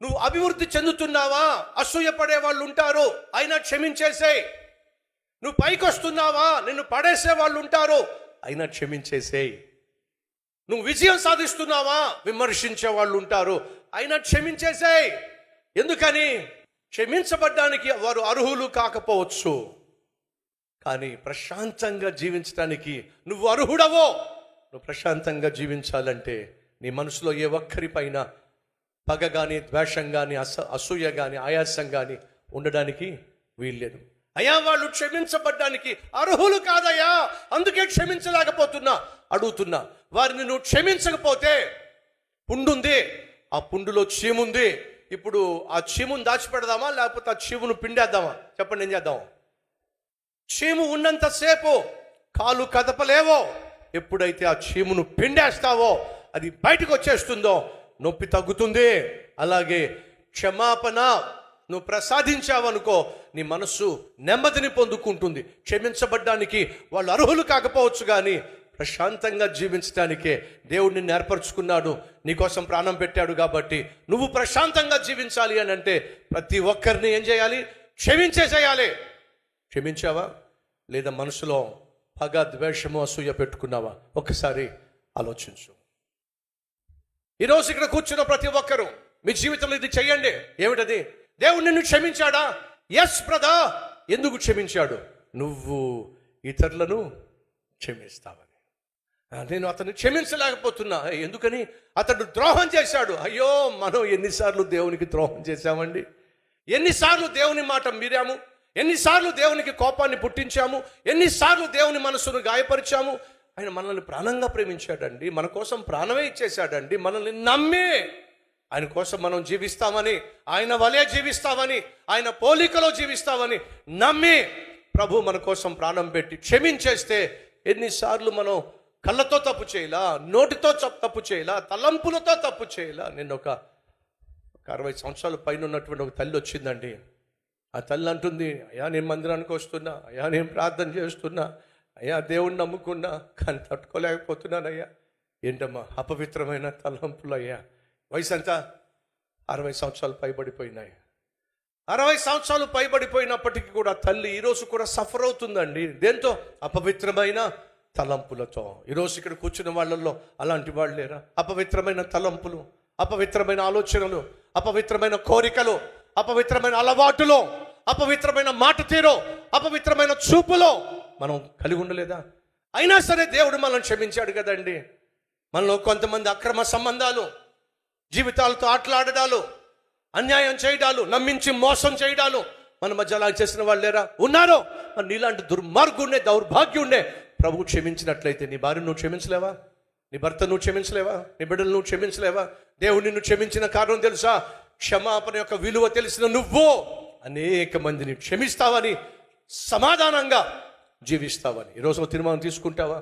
నువ్వు అభివృద్ధి చెందుతున్నావా? అసూయపడే వాళ్ళు ఉంటారు, అయినా క్షమించేసాయి. నువ్వు పైకి వస్తున్నావా? నిన్ను పడేసే వాళ్ళు ఉంటారు, అయినా క్షమించేసేయి. నువ్వు విజయం సాధిస్తున్నావా? విమర్శించే వాళ్ళు ఉంటారు, అయినా క్షమించేసేయి. ఎందుకని? క్షమించబడ్డానికి వారు అర్హులు కాకపోవచ్చు, కానీ ప్రశాంతంగా జీవించడానికి నువ్వు అర్హుడవో. నువ్వు ప్రశాంతంగా జీవించాలంటే నీ మనసులో ఏ ఒక్కరిపైన పగ కానీ, ద్వేషం కానీ, అసూయ కానీ, ఆయాసం కానీ ఉండడానికి వీల్లేదు. అయ్యా, వాళ్ళు క్షమించబడ్డానికి అర్హులు కాదయ్యా, అందుకే క్షమించలేకపోతున్నా అడుగుతున్నా. వారిని నువ్వు క్షమించకపోతే పుండుంది, ఆ పుండులో చీముంది. ఇప్పుడు ఆ చీమును దాచిపెడదామా, లేకపోతే ఆ చీమును పిండేద్దామా? చెప్పండి, ఏం చేద్దాం? చీము ఉన్నంతసేపు కాలు కదపలేవో. ఎప్పుడైతే ఆ చీమును పిండేస్తావో, అది బయటకు వచ్చేస్తుందో నొప్పి తగ్గుతుంది. అలాగే క్షమాపణ నువ్వు ప్రసాదించావనుకో, నీ మనస్సు నెమ్మదిని పొందుకుంటుంది. క్షమించబడ్డానికి వాళ్ళు అర్హులు కాకపోవచ్చు, కానీ ప్రశాంతంగా జీవించడానికే దేవుడు నిన్ను ఏర్పరచుకున్నాడు, నీకోసం ప్రాణం పెట్టాడు. కాబట్టి నువ్వు ప్రశాంతంగా జీవించాలి అని అంటే ప్రతి ఒక్కరిని ఏం చేయాలి? క్షమించేసేయాలి. క్షమించావా? లేదా మనసులో పగ, ద్వేషము, అసూయ పెట్టుకున్నావా? ఒక్కసారి ఆలోచించు. ఈరోజు ఇక్కడ కూర్చున్న ప్రతి ఒక్కరూ మీ జీవితంలో ఇది చెయ్యండి. ఏమిటది? దేవుడు నిన్ను క్షమించాడా? Yes brother. ఎందుకు క్షమించాడు? నువ్వు ఇతరులను క్షమిస్తావని. నేను అతన్ని క్షమించలేకపోతున్నా. ఎందుకని? అతడు ద్రోహం చేశాడు. అయ్యో, మనం ఎన్నిసార్లు దేవునికి ద్రోహం చేశామండి? ఎన్నిసార్లు దేవుని మాట మీరాము? ఎన్నిసార్లు దేవునికి కోపాన్ని పుట్టించాము? ఎన్నిసార్లు దేవుని మనసును గాయపరిచాము? ఆయన మనల్ని ప్రాణంగా ప్రేమించాడండి, మన కోసం ప్రాణమే ఇచ్చేశాడండి. మనల్ని నమ్మి ఆయన కోసం మనం జీవిస్తామని, ఆయన వలే జీవిస్తామని, ఆయన పోలికలో జీవిస్తామని నమ్మి ప్రభు మన కోసం ప్రాణం పెట్టి క్షమించేస్తే ఎన్నిసార్లు మనం కళ్ళతో తప్పు చేయాలా, నోటితో తప్పు చేయాలా, తలంపులతో తప్పు చేయాలా. నేను ఒక 60 సంవత్సరాల పైన ఉన్నటువంటి ఒక తల్లి వచ్చిందండి. ఆ తల్లి అంటుంది, అయ్యా నేను మందిరానికి వస్తున్నా, అయ్యా నేను ప్రార్థన చేస్తున్నా, అయ్యా దేవుణ్ణి నమ్ముకున్నా, కానీ తట్టుకోలేకపోతున్నానయ్యా. ఏంటమ్మా? అపవిత్రమైన తలంపులు అయ్యా, వయసు ఎంత? 60 సంవత్సరాలు పైబడిపోయినాయి. 60 సంవత్సరాలు పైబడిపోయినప్పటికీ కూడా తల్లి ఈరోజు కూడా సఫర్ అవుతుందండి. దేంతో? అపవిత్రమైన తలంపులతో. ఈరోజు ఇక్కడ కూర్చున్న వాళ్ళల్లో అలాంటి వాళ్ళు లేరా? అపవిత్రమైన తలంపులు, అపవిత్రమైన ఆలోచనలు, అపవిత్రమైన కోరికలు, అపవిత్రమైన అలవాటులో, అపవిత్రమైన మాట తీరు, అపవిత్రమైన చూపులో మనం కలిగి ఉండలేదా? అయినా సరే దేవుడు మనల్ని క్షమించాడు కదండి. మనలో కొంతమంది అక్రమ సంబంధాలు, జీవితాలతో ఆటలాడడాలు, అన్యాయం చేయడాలు, నమ్మించి మోసం చేయడాలు, మన మధ్య అలా చేసిన వాళ్ళు లేరా? ఉన్నారో. మరి నీలాంటి దుర్మార్గుండే, దౌర్భాగ్యుండే ప్రభువు క్షమించినట్లయితే నీ భార్యను నువ్వు క్షమించలేవా? నీ భర్త నువ్వు క్షమించలేవా? నీ బిడ్డలు నువ్వు క్షమించలేవా? దేవుడు నిన్ను క్షమించిన కారణం తెలుసా? క్షమాపణ యొక్క విలువ తెలిసిన నువ్వు అనేక మందిని క్షమిస్తావని, సమాధానంగా జీవిస్తావని. ఈరోజు ఒక తీర్మానం తీసుకుంటావా?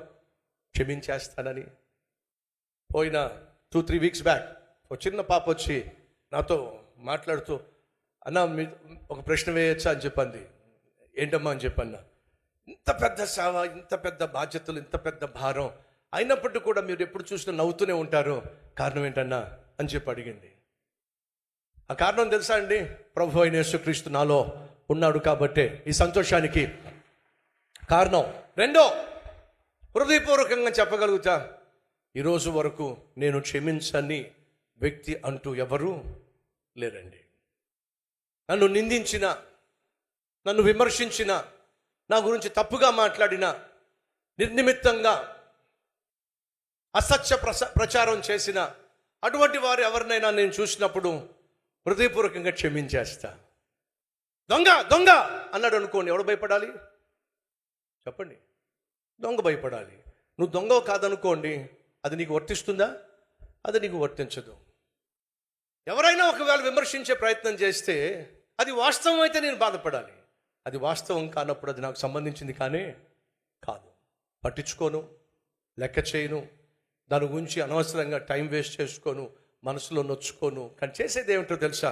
క్షమించేస్తానని. పోయిన 2-3 వీక్స్ బ్యాక్ ఒక చిన్న పాప వచ్చి నాతో మాట్లాడుతూ, అన్న మీ ఒక ప్రశ్న వేయచ్చా అని చెప్పింది. ఏంటమ్మా అని చెప్పన్నా. ఇంత పెద్ద సేవ, ఇంత పెద్ద బాధ్యతలు, ఇంత పెద్ద భారం అయినప్పటికీ కూడా మీరు ఎప్పుడు చూసినా నవ్వుతూనే ఉంటారు, కారణం ఏంటన్నా అని చెప్పి అడిగింది. ఆ కారణం తెలుసా అండి? ప్రభు అయిన యేసుక్రీస్తు నాలో ఉన్నాడు కాబట్టే ఈ సంతోషానికి కారణం. రెండో, హృదయపూర్వకంగా చెప్పగలుగుతా, ఈరోజు వరకు నేను క్షమించని వ్యక్తి అంటూ ఎవరూ లేరండి. నన్ను నిందించిన, నన్ను విమర్శించిన, నా గురించి తప్పుగా మాట్లాడిన, నిర్నిమిత్తంగా అసత్య ప్రచారం చేసిన అటువంటి వారు ఎవరినైనా నేను చూసినప్పుడు హృదయపూర్వకంగా క్షమించేస్తా. దొంగ దొంగ అన్నాడు అనుకోండి, ఎవడు భయపడాలి చెప్పండి? దొంగ భయపడాలి. నువ్వు దొంగ కాదనుకోండి, అది నీకు వర్తిస్తుందా? అది నీకు వర్తించదు. ఎవరైనా ఒకవేళ విమర్శించే ప్రయత్నం చేస్తే అది వాస్తవం అయితే నేను బాధపడాలి. అది వాస్తవం కానప్పుడు అది నాకు సంబంధించింది కానీ కాదు. పట్టించుకోను, లెక్క చేయను, దాని గురించి అనవసరంగా టైం వేస్ట్ చేసుకోను, మనసులో నొచ్చుకోను. కానీ చేసేది ఏమిటో తెలుసా?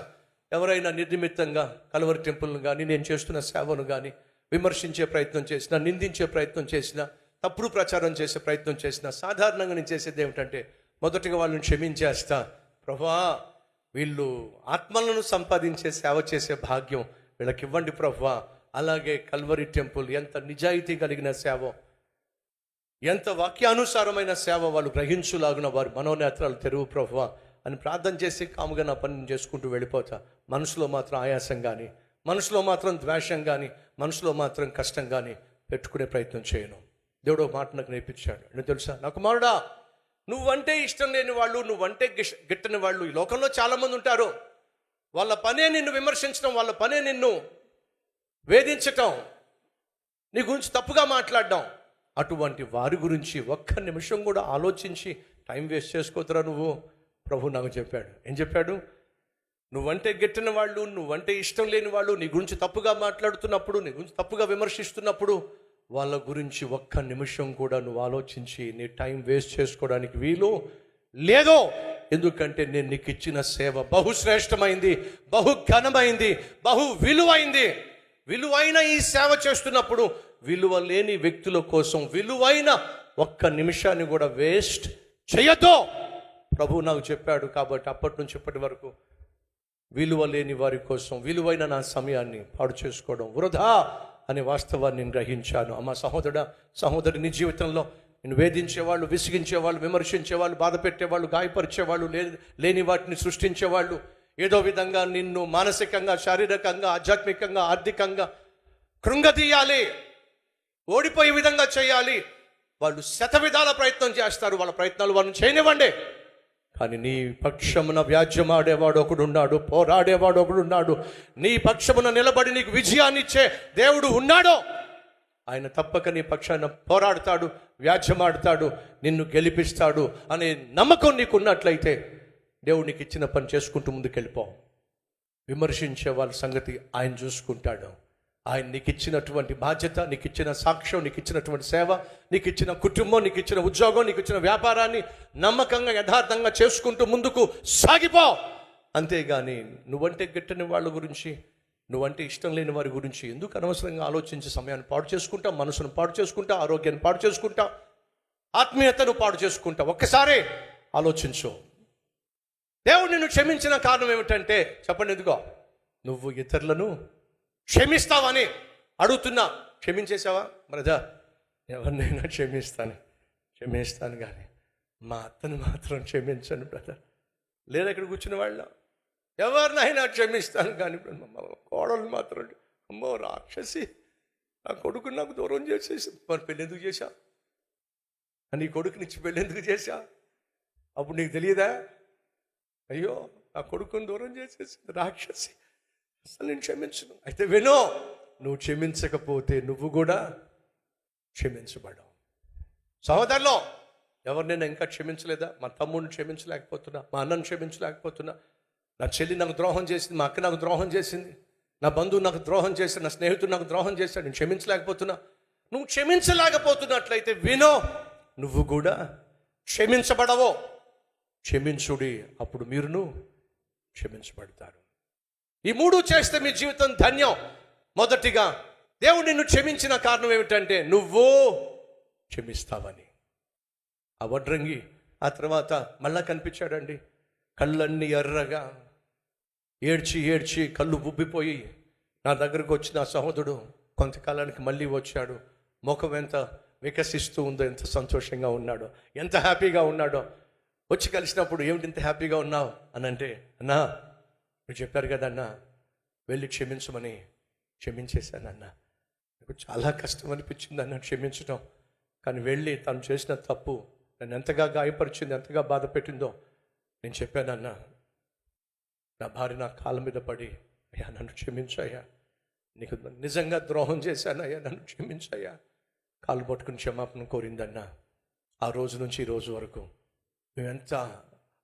ఎవరైనా నిర్నిమిత్తంగా కల్వరి టెంపుల్ను కానీ, నేను చేస్తున్న సేవను కానీ విమర్శించే ప్రయత్నం చేసినా, నిందించే ప్రయత్నం చేసినా, తప్పుడు ప్రచారం చేసే ప్రయత్నం చేసినా, సాధారణంగా నేను చేసేది ఏమిటంటే మొదటిగా వాళ్ళని క్షమించేస్తా. ప్రభువా, వీళ్ళు ఆత్మలను సంపాదించే సేవ చేసే భాగ్యం వీళ్ళకి ఇవ్వండి ప్రభువా. అలాగే కల్వరి టెంపుల్ ఎంత నిజాయితీ కలిగిన సేవ, ఎంత వాక్యానుసారమైన సేవ వాళ్ళు గ్రహించులాగున వారి మనోనేత్రాలు తెరువు ప్రభువా అని ప్రార్థన చేసి కాముగా నా పని చేసుకుంటూ వెళ్ళిపోతా. మనసులో మాత్రం ఆయాసం కానీ, మనసులో మాత్రం ద్వేషం కానీ, మనసులో మాత్రం కష్టం కానీ పెట్టుకునే ప్రయత్నం చేయను. దేవుడు ఒక మాట నాకు నేర్పించాడు. ఎందుకు తెలుసా? నా కుమారుడా, నువ్వంటే ఇష్టం లేని వాళ్ళు, నువ్వంటే గిట్టని వాళ్ళు ఈ లోకంలో చాలామంది ఉంటారు. వాళ్ళ పనే నిన్ను విమర్శించడం, వాళ్ళ పనే నిన్ను వేధించటం, నీ గురించి తప్పుగా మాట్లాడడం. అటువంటి వారి గురించి ఒక్క నిమిషం కూడా ఆలోచించి టైం వేస్ట్ చేసుకోతురా నువ్వు. ప్రభు నాకు చెప్పాడు. ఏం చెప్పాడు? నువ్వంటే గిట్టిన వాళ్ళు, నువ్వంటే ఇష్టం లేని వాళ్ళు నీ గురించి తప్పుగా మాట్లాడుతున్నప్పుడు, నీ గురించి తప్పుగా విమర్శిస్తున్నప్పుడు వాళ్ళ గురించి ఒక్క నిమిషం కూడా నువ్వు ఆలోచించి నీ టైం వేస్ట్ చేసుకోవడానికి వీలు లేదో. ఎందుకంటే నేను నీకు ఇచ్చిన సేవ బహుశ్రేష్టమైంది, బహు ఘనమైంది, బహు విలువైంది. విలువైన ఈ సేవ చేస్తున్నప్పుడు విలువ లేని వ్యక్తుల కోసం విలువైన ఒక్క నిమిషాన్ని కూడా వేస్ట్ చేయొద్దు. ప్రభు నాకు చెప్పాడు. కాబట్టి అప్పటి నుంచి ఇప్పటి వరకు విలువ లేని వారి కోసం విలువైన నా సమయాన్ని పాడు చేసుకోవడం వృధా అనే వాస్తవాన్ని నేను గ్రహించాను. అమ్మ సహోదరుడా, సహోదరి, నీ జీవితంలో నేను వేధించేవాళ్ళు, విసిగించేవాళ్ళు, విమర్శించేవాళ్ళు, బాధ పెట్టేవాళ్ళు, గాయపరిచేవాళ్ళు, లేని వాటిని సృష్టించేవాళ్ళు, ఏదో విధంగా నిన్ను మానసికంగా, శారీరకంగా, ఆధ్యాత్మికంగా, ఆర్థికంగా కృంగతీయాలి, ఓడిపోయే విధంగా చేయాలి. వాళ్ళు శతవిధాల ప్రయత్నం చేస్తారు. వాళ్ళ ప్రయత్నాలు వాళ్ళని చేయనివ్వండి. కానీ నీ పక్షమున వ్యాజ్యమాడేవాడు ఒకడున్నాడు, పోరాడేవాడు ఒకడున్నాడు, నీ పక్షమున నిలబడి నీకు విజయాన్ని ఇచ్చే దేవుడు ఉన్నాడు. ఆయన తప్పక నీ పక్షాన పోరాడతాడు, వ్యాజ్యమాడతాడు, నిన్ను గెలిపిస్తాడు అనే నమ్మకం నీకు ఉన్నట్లయితే దేవుడు నీకు ఇచ్చిన పని చేసుకుంటూ ముందుకెళ్ళిపో. విమర్శించే వాళ్ళ సంగతి ఆయన చూసుకుంటాడు. ఆయన నీకు ఇచ్చినటువంటి బాధ్యత, నీకు ఇచ్చిన సాక్ష్యం, నీకు ఇచ్చినటువంటి సేవ, నీకు ఇచ్చిన కుటుంబం, నీకు ఇచ్చిన ఉద్యోగం, నీకు ఇచ్చిన వ్యాపారాన్ని నమ్మకంగా, యథార్థంగా చేసుకుంటూ ముందుకు సాగిపో. అంతేగాని నువ్వంటే గిట్టని వాళ్ళ గురించి, నువ్వంటే ఇష్టం లేని వారి గురించి ఎందుకు అనవసరంగా ఆలోచించి సమయాన్ని పాడు చేసుకుంటా, మనసును పాడు చేసుకుంటా, ఆరోగ్యాన్ని పాడు చేసుకుంటా, ఆత్మీయతను పాడు చేసుకుంటా. ఒక్కసారి ఆలోచించు. దేవుడు నిన్ను క్షమించిన కారణం ఏమిటంటే చెప్పండి, ఎందుకో నువ్వు ఇతరులను క్షమిస్తావని అడుగుతున్నా. క్షమించేసావా బ్రదర్? ఎవరినైనా క్షమిస్తాను కానీ మా అత్తను మాత్రం క్షమించను బ్రదర్. లేదా ఇక్కడ కూర్చున్న వాళ్ళ ఎవరినైనా క్షమిస్తాను కానీ కోడలు మాత్రం అమ్మో రాక్షసి, నా కొడుకుని నాకు దూరం చేసేసి. మరి పెళ్ళి ఎందుకు చేశా? నీ కొడుకునిచ్చి పెళ్ళి ఎందుకు చేశా? అప్పుడు నీకు తెలియదా? అయ్యో నా కొడుకుని దూరం చేసేసి రాక్షసి, అసలు నేను క్షమించను. అయితే వినో, నువ్వు క్షమించకపోతే నువ్వు కూడా క్షమించబడవు. సహోదరులో ఎవరినైనా ఇంకా క్షమించలేదా? మా తమ్ముడిని క్షమించలేకపోతున్నా, మా అన్నను క్షమించలేకపోతున్నా, నా చెల్లి నాకు ద్రోహం చేసింది, మా అక్క నాకు ద్రోహం చేసింది, నా బంధువు నాకు ద్రోహం చేశాడు, నా స్నేహితుడు నాకు ద్రోహం చేశాడు, నేను క్షమించలేకపోతున్నా. నువ్వు క్షమించలేకపోతున్నట్లయితే వినో, నువ్వు కూడా క్షమించబడవో. క్షమించుడి, అప్పుడు మీరును క్షమించబడతారు. ఈ మూడు చేస్తే మీ జీవితం ధన్యం. మొదటిగా దేవుడు నిన్ను క్షమించిన కారణం ఏమిటంటే నువ్వు క్షమిస్తావని. ఆ వడ్రంగి ఆ తర్వాత మళ్ళా కనిపించాడండి. కళ్ళన్నీ ఎర్రగా ఏడ్చి కళ్ళు ఉబ్బిపోయి నా దగ్గరకు వచ్చిన సహోదరుడు కొంతకాలానికి మళ్ళీ వచ్చాడు. ముఖం ఎంత వికసిస్తూ ఉందో, ఎంత సంతోషంగా ఉన్నాడో, ఎంత హ్యాపీగా ఉన్నాడో. వచ్చి కలిసినప్పుడు ఏమిటి ఇంత హ్యాపీగా ఉన్నావు అని అంటే, అన్నా మీరు చెప్పారు కదా అన్న, వెళ్ళి క్షమించమని క్షమించేశాను అన్న. నాకు చాలా కష్టం అనిపించింది అన్న క్షమించడం. కానీ వెళ్ళి తను చేసిన తప్పు నన్ను ఎంతగా గాయపరిచింది, ఎంతగా బాధ పెట్టిందో నేను చెప్పానన్న. నా భార్య నా కాళ్ళ మీద పడి, అయ్యా నన్ను క్షమించయ్యా, నీకు నిజంగా ద్రోహం చేశానయ్యా, నన్ను క్షమించయ్యా, కాళ్ళు పట్టుకుని క్షమాపణ కోరిందన్న. ఆ రోజు నుంచి ఈ రోజు వరకు మేము ఎంత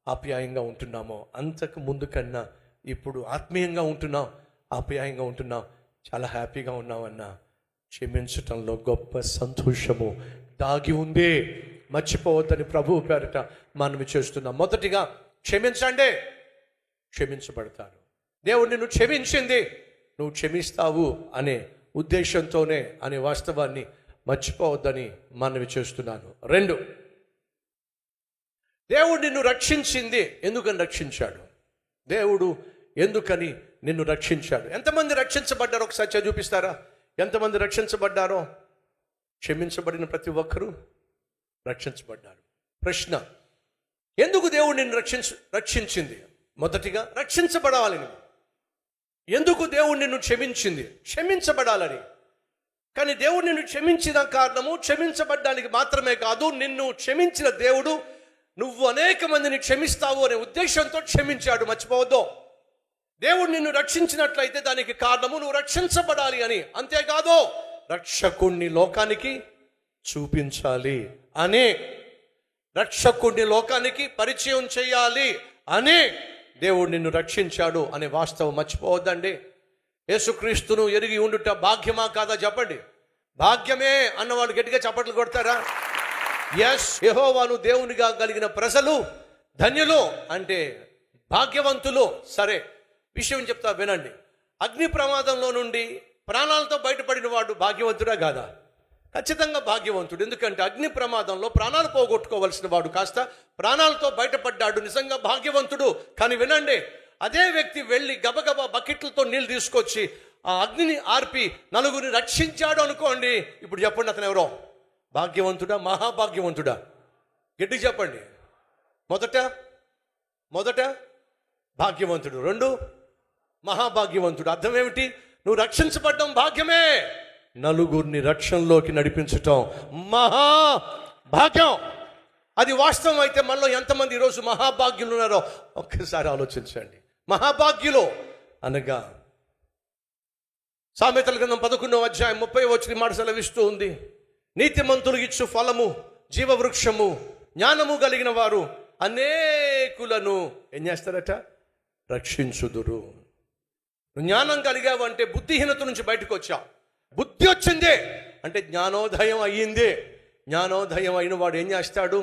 ఆప్యాయంగా ఉంటున్నామో, అంతకు ముందు కన్నా ఇప్పుడు ఆత్మీయంగా ఉంటున్నాం, ఆప్యాయంగా ఉంటున్నాం, చాలా హ్యాపీగా ఉన్నామన్నా. క్షమించటంలో గొప్ప సంతోషము దాగి ఉంది. మర్చిపోవద్దని ప్రభువు పేరిట మనవి చేస్తున్నాం. మొదటిగా క్షమించండి, క్షమించబడతారు. దేవుడు నిన్ను క్షమించింది, నువ్వు క్షమిస్తావు అనే ఉద్దేశంతోనే అనే వాస్తవాన్ని మర్చిపోవద్దని మనవి చేస్తున్నాను. 2, దేవుడు నిన్ను రక్షించింది. ఎందుకని రక్షించాడు? దేవుడు ఎందుకని నిన్ను రక్షించాడు? ఎంతమంది రక్షించబడ్డారో ఒకసారి చూపిస్తారా? ఎంతమంది రక్షించబడ్డారో? క్షమించబడిన ప్రతి ఒక్కరూ రక్షించబడ్డారు. ప్రశ్న, ఎందుకు దేవుడు నిన్ను రక్షించింది? మొదటిగా రక్షించబడాలని. ఎందుకు దేవుడు నిన్ను క్షమించబడాలని. కానీ దేవుడు నిన్ను క్షమించిన కారణము క్షమించబడ్డానికి మాత్రమే కాదు. నిన్ను క్షమించిన దేవుడు నువ్వు అనేక మందిని క్షమిస్తావు అనే ఉద్దేశంతో క్షమించాడు. మర్చిపోవద్దు. దేవుడు నిన్ను రక్షించినట్లయితే దానికి కారణము నువ్వు రక్షించబడాలి అని. అంతేకాదు రక్షకుణ్ణి లోకానికి చూపించాలి అని, రక్షకుణ్ణి లోకానికి పరిచయం చేయాలి అని దేవుడు నిన్ను రక్షించాడు అనే వాస్తవం మర్చిపోవద్దండి. యేసుక్రీస్తును ఎరిగి ఉండుట భాగ్యమా కాదా చెప్పండి. భాగ్యమే అన్నవాళ్ళు గట్టిగా చప్పట్లు కొడతారా? ఎస్, యెహోవాను దేవునిగా కలిగిన ప్రజలు ధన్యులు అంటే భాగ్యవంతులు. సరే, విషయం చెప్తా వినండి. అగ్ని ప్రమాదంలో నుండి ప్రాణాలతో బయటపడిన వాడు భాగ్యవంతుడా కాదా? ఖచ్చితంగా భాగ్యవంతుడు. ఎందుకంటే అగ్ని ప్రమాదంలో ప్రాణాలు పోగొట్టుకోవలసిన వాడు కాస్త ప్రాణాలతో బయటపడ్డాడు, నిజంగా భాగ్యవంతుడు. కానీ వినండి, అదే వ్యక్తి వెళ్ళి గబగబా బకెట్లతో నీళ్ళు తీసుకొచ్చి ఆ అగ్నిని ఆర్పి నలుగురిని రక్షించాడు అనుకోండి. ఇప్పుడు చెప్పండి, అతను ఎవరో? భాగ్యవంతుడా, మహాభాగ్యవంతుడా? గట్టిగా చెప్పండి. మొదట భాగ్యవంతుడు, 2 మహాభాగ్యవంతుడు. అర్థం ఏమిటి? నువ్వు రక్షించబడ్డం భాగ్యమే, నలుగురిని రక్షణలోకి నడిపించటం మహాభాగ్యం. అది వాస్తవం అయితే మనలో ఎంతమంది ఈరోజు మహాభాగ్యులు ఉన్నారో ఒక్కసారి ఆలోచించండి. మహాభాగ్యులు అనగా సామెతల గ్రంథం 11వ అధ్యాయం 30వ వచనం మాట సెలవిస్తూ ఉంది. నీతిమంతులు ఇచ్చు ఫలము జీవవృక్షము, జ్ఞానము కలిగిన వారు అనేకులను ఏం చేస్తారట? రక్షించుదురు. జ్ఞానం కలిగావంటే బుద్ధిహీనత నుంచి బయటకు వచ్చావు. బుద్ధి వచ్చిందే అంటే జ్ఞానోదయం అయ్యిందే. జ్ఞానోదయం అయిన వాడు ఏం చేస్తాడు?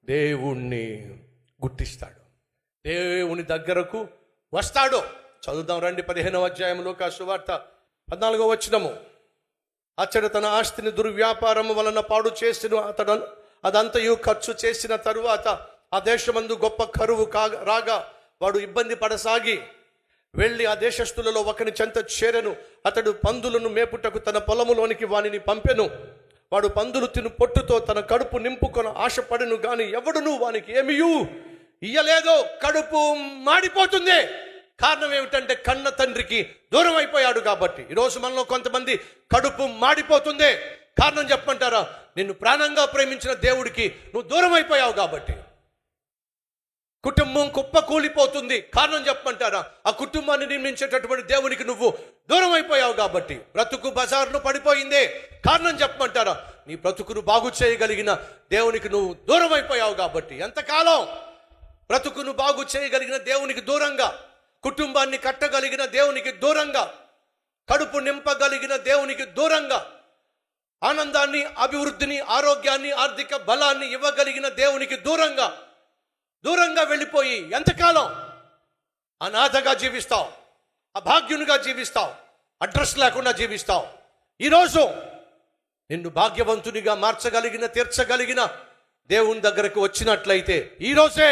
దేవుణ్ణి గుర్తిస్తాడు, దేవుని దగ్గరకు వస్తాడు. చదువుదాం రండి. 15వ అధ్యాయం లూకా సువార్త 14వ వచనము. అతడు తన ఆస్తిని దుర్వ్యాపారము వలన పాడు చేసిన అదంతయు ఖర్చు చేసిన తరువాత ఆ దేశమందు గొప్ప కరువు రాగా వాడు ఇబ్బంది పడసాగి వెళ్ళి ఆ దేశస్థులలో ఒకని చెంత చేరెను. అతడు పందులను మేపుటకు తన పొలములోనికి వానిని పంపెను. వాడు పందులు తిను పొట్టుతో తన కడుపు నింపుకొని ఆశపడను గాని ఎవడును వానికి ఏమియూ ఇయ్యలేదో. కడుపు మాడిపోతుంది. కారణం ఏమిటంటే కన్న తండ్రికి దూరం అయిపోయాడు కాబట్టి. ఈరోజు మనలో కొంతమంది కడుపు మాడిపోతుంది. కారణం చెప్పమంటారా? నిన్ను ప్రాణంగా ప్రేమించిన దేవుడికి నువ్వు దూరం అయిపోయావు కాబట్టి. కుటుంబం కుప్ప కూలిపోతుంది. కారణం చెప్పమంటారా? ఆ కుటుంబాన్ని నిర్మించేటటువంటి దేవునికి నువ్వు దూరం అయిపోయావు కాబట్టి. బ్రతుకు బజార్ను పడిపోయిందే. కారణం చెప్పమంటారా? నీ బ్రతుకును బాగు చేయగలిగిన దేవునికి నువ్వు దూరం అయిపోయావు కాబట్టి. ఎంతకాలం బ్రతుకును బాగు చేయగలిగిన దేవునికి దూరంగా, కుటుంబాన్ని కట్టగలిగిన దేవునికి దూరంగా, కడుపు నింపగలిగిన దేవునికి దూరంగా, ఆనందాన్ని, అభివృద్ధిని, ఆరోగ్యాన్ని, ఆర్థిక బలాన్ని ఇవ్వగలిగిన దేవునికి దూరంగా వెళ్ళిపోయి ఎంతకాలం అనాథగా జీవిస్తావు, అభాగ్యునిగా జీవిస్తావు, అడ్రస్ లేకుండా జీవిస్తావు. ఈరోజు నిన్ను భాగ్యవంతునిగా మార్చగలిగిన, తీర్చగలిగిన దేవుని దగ్గరకు వచ్చినట్లయితే ఈరోజే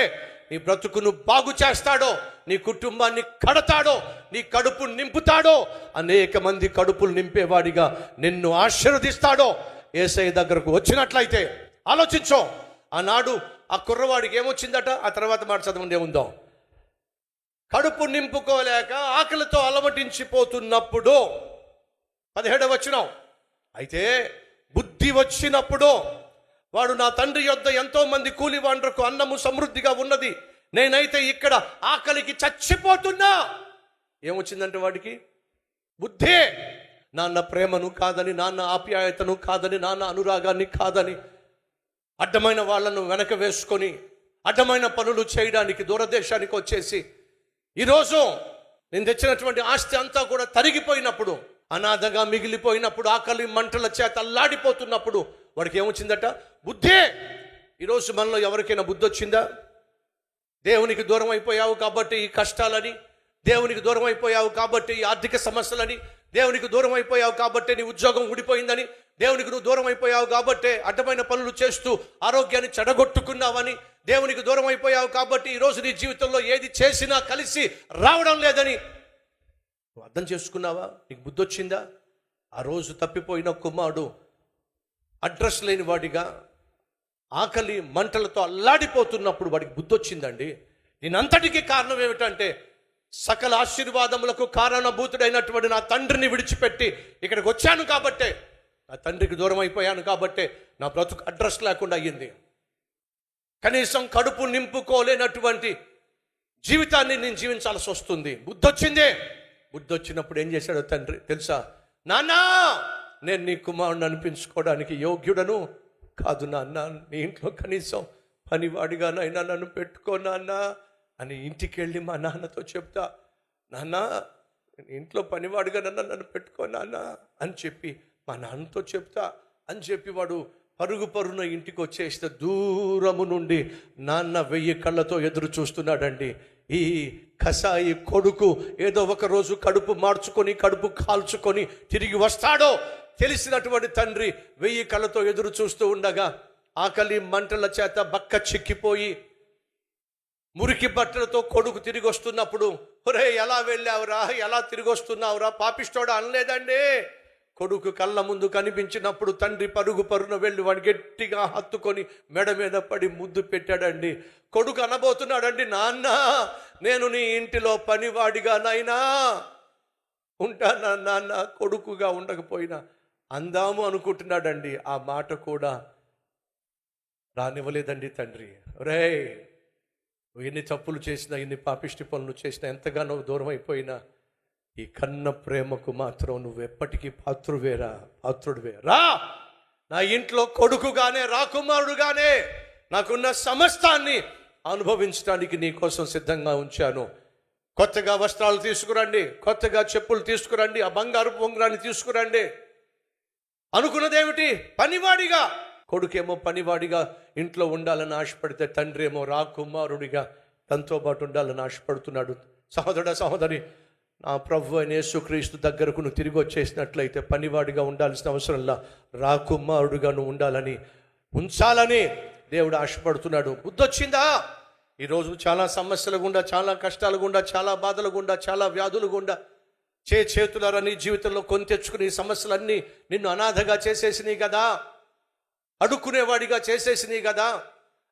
నీ బ్రతుకును బాగు చేస్తాడో, నీ కుటుంబాన్ని కడతాడో, నీ కడుపు నింపుతాడో, అనేక మంది కడుపులు నింపేవాడిగా నిన్ను ఆశీర్వదిస్తాడో. యేసయ్య దగ్గరకు వచ్చినట్లయితే ఆలోచించో. ఆనాడు ఆ కుర్రవాడికి ఏమొచ్చిందట? ఆ తర్వాత మాట చదవండి ఏముందో. కడుపు నింపుకోలేక ఆకలితో అలమటించిపోతున్నప్పుడు, 17వ వచనం, అయితే బుద్ధి వచ్చినప్పుడు వాడు నా తండ్రి యొద్ద ఎంతో మంది కూలివాండ్రకు అన్నము సమృద్ధిగా ఉన్నది, నేనైతే ఇక్కడ ఆకలికి చచ్చిపోతున్నా. ఏమొచ్చిందంటే వాడికి బుద్ధి. నాన్న ప్రేమను కాదని, నాన్న ఆప్యాయతను కాదని, నాన్న అనురాగాన్ని కాదని, అడ్డమైన వాళ్ళను వెనక వేసుకొని అడ్డమైన పనులు చేయడానికి దూరదేశానికి వచ్చేసి ఈరోజు నేను తెచ్చినటువంటి ఆస్తి అంతా కూడా తరిగిపోయినప్పుడు, అనాథగా మిగిలిపోయినప్పుడు, ఆకలి మంటల చేత అల్లాడిపోతున్నప్పుడు వాడికి ఏమొచ్చిందట? బుద్ధి. ఈరోజు మనలో ఎవరికైనా బుద్ధి వచ్చిందా? దేవునికి దూరం అయిపోయావు కాబట్టి ఈ కష్టాలని, దేవునికి దూరం అయిపోయావు కాబట్టి ఈ ఆర్థిక సమస్యలని, దేవునికి దూరం అయిపోయావు కాబట్టి నీ ఉద్యోగం ఊడిపోయిందని, దేవునికి నువ్వు దూరం అయిపోయావు కాబట్టి అడ్డమైన పనులు చేస్తూ ఆరోగ్యాన్ని చెడగొట్టుకున్నావని, దేవునికి దూరం అయిపోయావు కాబట్టి ఈరోజు నీ జీవితంలో ఏది చేసినా కలిసి రావడం లేదని నువ్వు అర్థం చేసుకున్నావా? నీకు బుద్ధి వచ్చిందా? ఆ రోజు తప్పిపోయిన కుమారుడు అడ్రస్ లేని వాడిగా ఆకలి మంటలతో అల్లాడిపోతున్నప్పుడు వాడికి బుద్ధి వచ్చిందండి. దీనంతటికీ కారణం ఏమిటంటే, సకల ఆశీర్వాదములకు కారణభూతుడైనటువంటి నా తండ్రిని విడిచిపెట్టి ఇక్కడికి వచ్చాను కాబట్టే, నా తండ్రికి దూరం అయిపోయాను కాబట్టే నా బ్రతుకు అడ్రస్ లేకుండా అయ్యింది. కనీసం కడుపు నింపుకోలేనటువంటి జీవితాన్ని నేను జీవించాల్సి వస్తుంది. బుద్ధి వచ్చిందే. బుద్ధి వచ్చినప్పుడు ఏం చేశాడో తండ్రి తెలుసా? నాన్నా, నేను నీ కుమారుని అనిపించుకోవడానికి యోగ్యుడను కాదు నాన్న, నీ ఇంట్లో కనీసం పనివాడిగానైనా నన్ను పెట్టుకో నాన్న అని ఇంటికి వెళ్ళి మా నాన్నతో చెప్తా. నాన్న, ఇంట్లో పనివాడిగా నన్ను పెట్టుకో నాన్న అని చెప్పి మా నాన్నతో చెప్తా అని చెప్పి వాడు పరుగున ఇంటికి వచ్చేస్తే దూరము నుండి నాన్న 1000 కళ్ళతో ఎదురు చూస్తున్నాడండి. ఈ కసాయి కొడుకు ఏదో ఒక రోజు కడుపు మార్చుకొని, కడుపు కాల్చుకొని తిరిగి వస్తాడో తెలిసినటువంటి తండ్రి 1000 కళ్ళతో ఎదురు చూస్తూ ఉండగా ఆకలి మంటల చేత బక్క చిక్కిపోయి మురికి బట్టలతో కొడుకు తిరిగి వస్తున్నప్పుడు, ఒరే ఎలా వెళ్ళావురా, ఎలా తిరిగి వస్తున్నావురా పాపిస్తోడా అనలేదండి. కొడుకు కళ్ళ ముందు కనిపించినప్పుడు తండ్రి పరుగున వెళ్ళి వాడిని గట్టిగా హత్తుకొని మెడ మీద పడి ముద్దు పెట్టాడండి. కొడుకు అనబోతున్నాడండి, నాన్న నేను నీ ఇంటిలో పనివాడిగానైనా ఉంటానా నాన్న, కొడుకుగా ఉండకపోయినా అందాము అనుకుంటున్నాడండి. ఆ మాట కూడా రానివ్వలేదండి తండ్రి. రే, ఎన్ని తప్పులు చేసినా, ఎన్ని పాపిష్టి పనులు చేసినా, ఎంతగానో దూరం అయిపోయినా ఈ కన్న ప్రేమకు మాత్రం నువ్వు ఎప్పటికీ పాత్రుడివేరా. నా ఇంట్లో కొడుకుగానే, రాకుమారుడుగానే నాకున్న సమస్తాన్ని అనుభవించడానికి నీ కోసం సిద్ధంగా ఉంచాను. కొత్తగా వస్త్రాలు తీసుకురండి, కొత్తగా చెప్పులు తీసుకురండి, ఆ బంగారు ఉంగరాన్ని తీసుకురండి అనుకున్నదేమిటి? పనివాడిగా. కొడుకేమో పనివాడిగా ఇంట్లో ఉండాలని ఆశపడితే తండ్రి ఏమో రాకుమారుడిగా తనతో పాటు ఉండాలని ఆశపడుతున్నాడు. సహోదరుడా, సహోదరి, నా ప్రభు అయిన యేసుక్రీస్తు దగ్గరకు నువ్వు తిరిగి వచ్చేసినట్లయితే పనివాడిగా ఉండాల్సిన అవసరంలా రాకుమారుడిగా నువ్వు ఉండాలని, ఉంచాలని దేవుడు ఆశపడుతున్నాడు. బుద్ధి వచ్చిందా? ఈరోజు చాలా సమస్యల గుండా, చాలా కష్టాల గుండా, చాలా బాధల గుండా, చాలా వ్యాధుల గుండా చేతులారా నీ జీవితంలో కొని తెచ్చుకుని ఈ సమస్యలన్నీ నిన్ను అనాథగా చేసేసినాయి కదా, అడుక్కునేవాడిగా చేసేసినాయి కదా,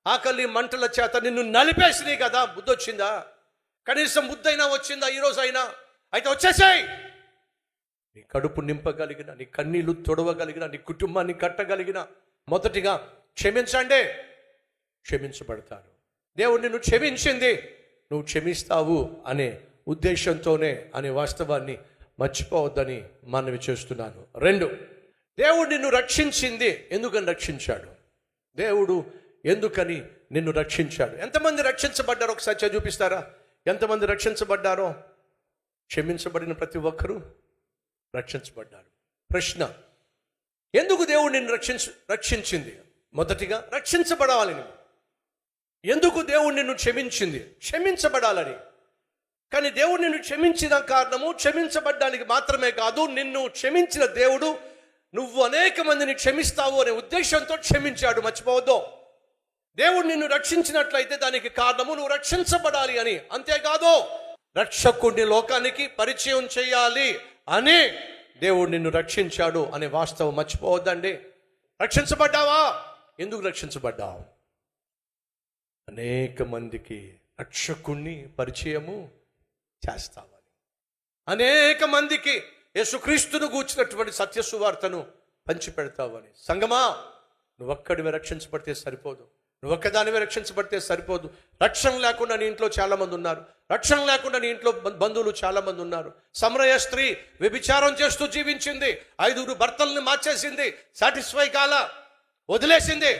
ఆకలి మంటల చేత నిన్ను నలిపేసినాయి కదా. బుద్ధి వచ్చిందా? కనీసం బుద్ధైనా వచ్చిందా ఈరోజు అయినా? అయితే వచ్చేసాయి. నీ కడుపు నింపగలిగిన, నీ కన్నీళ్లు తొడవగలిగిన, నీ కుటుంబాన్ని కట్టగలిగిన మొదటిగా క్షమించండి, క్షమించబడతారు. దేవుడు నిన్ను క్షమించింది, నువ్వు క్షమిస్తావు అనే ఉద్దేశంతోనే అనే వాస్తవాన్ని మర్చిపోవద్దని మనవి చేస్తున్నాను. 2, దేవుడు నిన్ను రక్షించింది. ఎందుకని రక్షించాడు? దేవుడు ఎందుకని నిన్ను రక్షించాడు? ఎంతమంది రక్షించబడ్డారో ఒకసారి చూపిస్తారా? ఎంతమంది రక్షించబడ్డారో? క్షమించబడిన ప్రతి ఒక్కరూ రక్షించబడ్డారు. ప్రశ్న, ఎందుకు దేవుడు నిన్ను రక్షించింది? మొదటిగా రక్షించబడాలి నువ్వు. ఎందుకు దేవుడు నిన్ను క్షమించబడాలని. కానీ దేవుడు నిన్ను క్షమించిన కారణము క్షమించబడ్డానికి మాత్రమే కాదు, నిన్ను క్షమించిన దేవుడు నువ్వు అనేక మందిని క్షమిస్తావు అనే ఉద్దేశంతో క్షమించాడు. మర్చిపోవద్దు. దేవుడు నిన్ను రక్షించినట్లయితే దానికి కారణము నువ్వు రక్షించబడాలి అని. అంతేకాదు, రక్షకుడిని లోకానికి పరిచయం చేయాలి అని దేవుడు నిన్ను రక్షించాడు అనే వాస్తవం మర్చిపోవద్దండి. రక్షించబడ్డావా? ఎందుకు రక్షించబడ్డావు? అనేక మందికి రక్షకుణ్ణి పరిచయము చేస్తావని, అనేక మందికి యేసుక్రీస్తును గూర్చినటువంటి సత్య సువార్తను పంచిపెడతావని. సంగమా, నువ్వొక్కడివే రక్షించబడితే సరిపోదు, నువ్వొక్కదానివే రక్షించబడితే సరిపోదు. రక్షణ లేకుండా నీ ఇంట్లో చాలామంది ఉన్నారు, రక్షణ లేకుండా నీ ఇంట్లో బంధువులు చాలామంది ఉన్నారు. సమరయ స్త్రీ వ్యభిచారం చేస్తూ జీవించింది, 5 భర్తల్ని మార్చేసింది, సాటిస్ఫై కాల, వదిలేసింది.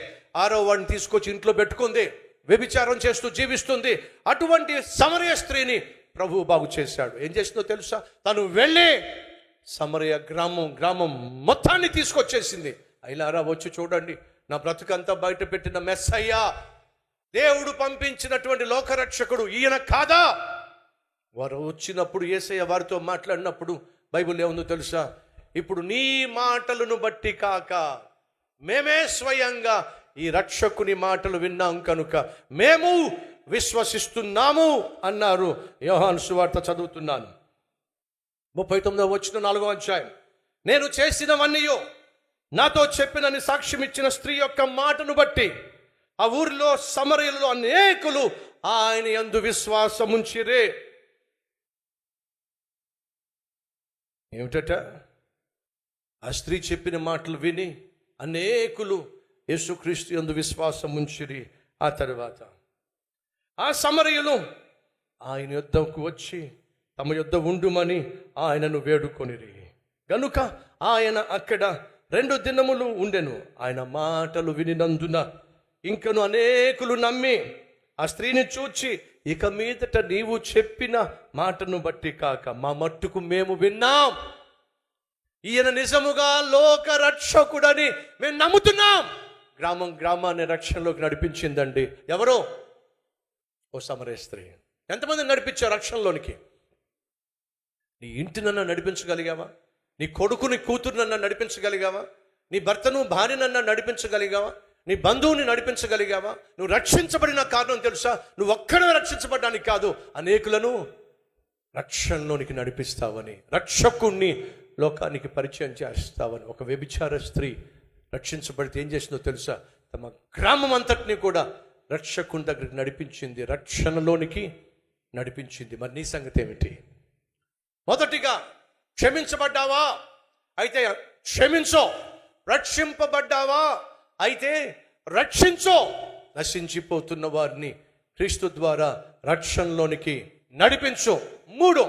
6వ వాడిని తీసుకొచ్చి ఇంట్లో పెట్టుకుంది, వ్యభిచారం చేస్తూ జీవిస్తుంది. అటువంటి సమరయ స్త్రీని ప్రభువు బాగు చేశాడు. ఏం చేసిందో తెలుసా? తను వెళ్ళి సమరయ గ్రామం మొత్తాన్ని తీసుకొచ్చేసింది. అయిలారా వచ్చి చూడండి, నా బ్రతుకంతా బయట పెట్టిన మెస్సయ్యా, దేవుడు పంపించినటువంటి లోకరక్షకుడు ఈయన కాదా? వారు వచ్చినప్పుడు యేసయ్య వారితో మాట్లాడినప్పుడు బైబిల్ ఏముందో తెలుసా? ఇప్పుడు నీ మాటలను బట్టి కాక మేమే స్వయంగా ఈ రక్షకుని మాటలు విన్నాం కనుక మేము విశ్వసిస్తున్నాము అన్నారు. యోహాను సువార్త చదువుతున్నాను, 39వ వచనం, 4వ అధ్యాయం. నేను చేసినవన్నీ నాతో చెప్పినని సాక్ష్యం ఇచ్చిన స్త్రీ యొక్క మాటను బట్టి ఆ ఊరిలో సమరయులలో అనేకులు ఆయన యందు విశ్వాసముంచిరే. ఏమిటట? ఆ స్త్రీ చెప్పిన మాటలు విని అనేకులు యేసుక్రీస్తు యందు విశ్వాసం ఉంచిరి. ఆ తర్వాత ఆ సమరయులు ఆయన యొద్దకు వచ్చి తమ యొద్ద ఉండుమని ఆయనను వేడుకొనిరి. గనుక ఆయన అక్కడ 2 దినములు ఉండెను. ఆయన మాటలు వినినందున ఇంకను అనేకులు నమ్మి ఆ స్త్రీని చూచి, ఇక మీదట నీవు చెప్పిన మాటను బట్టి కాక మా మట్టుకు మేము విన్నాం, ఈయన నిజముగా లోక రక్షకుడని మేము నమ్ముతున్నాం. గ్రామాన్ని రక్షణలోకి నడిపించిందండి. ఎవరో? ఓ సమరయ స్త్రీ. ఎంతమంది నడిపించారు రక్షణలోనికి? నీ ఇంటినన్నా నడిపించగలిగావా? నీ కొడుకుని కూతురునన్నా నడిపించగలిగావా? నీ భర్తను భార్యనన్నా నడిపించగలిగావా? నీ బంధువుని నడిపించగలిగావా? నువ్వు రక్షించబడిన కారణం తెలుసా? నువ్వు ఒక్కడే రక్షించబడడానికి కాదు, అనేకులను రక్షణలోనికి నడిపిస్తావని, రక్షకుణ్ణి లోకానికి పరిచయం చేస్తావని. ఒక వ్యభిచార స్త్రీ రక్షించబడితే ఏం చేసిందో తెలుసా? తమ గ్రామం అంతటిని కూడా రక్షకుని దగ్గరికి నడిపించింది, రక్షణలోనికి నడిపించింది. మరి నీ సంగతి ఏమిటి? మొదటిగా క్షమించబడ్డావా? అయితే క్షమించో. రక్షింపబడ్డావా? అయితే రక్షించో. నశించిపోతున్న వారిని క్రీస్తు ద్వారా రక్షణలోనికి నడిపించు. 3,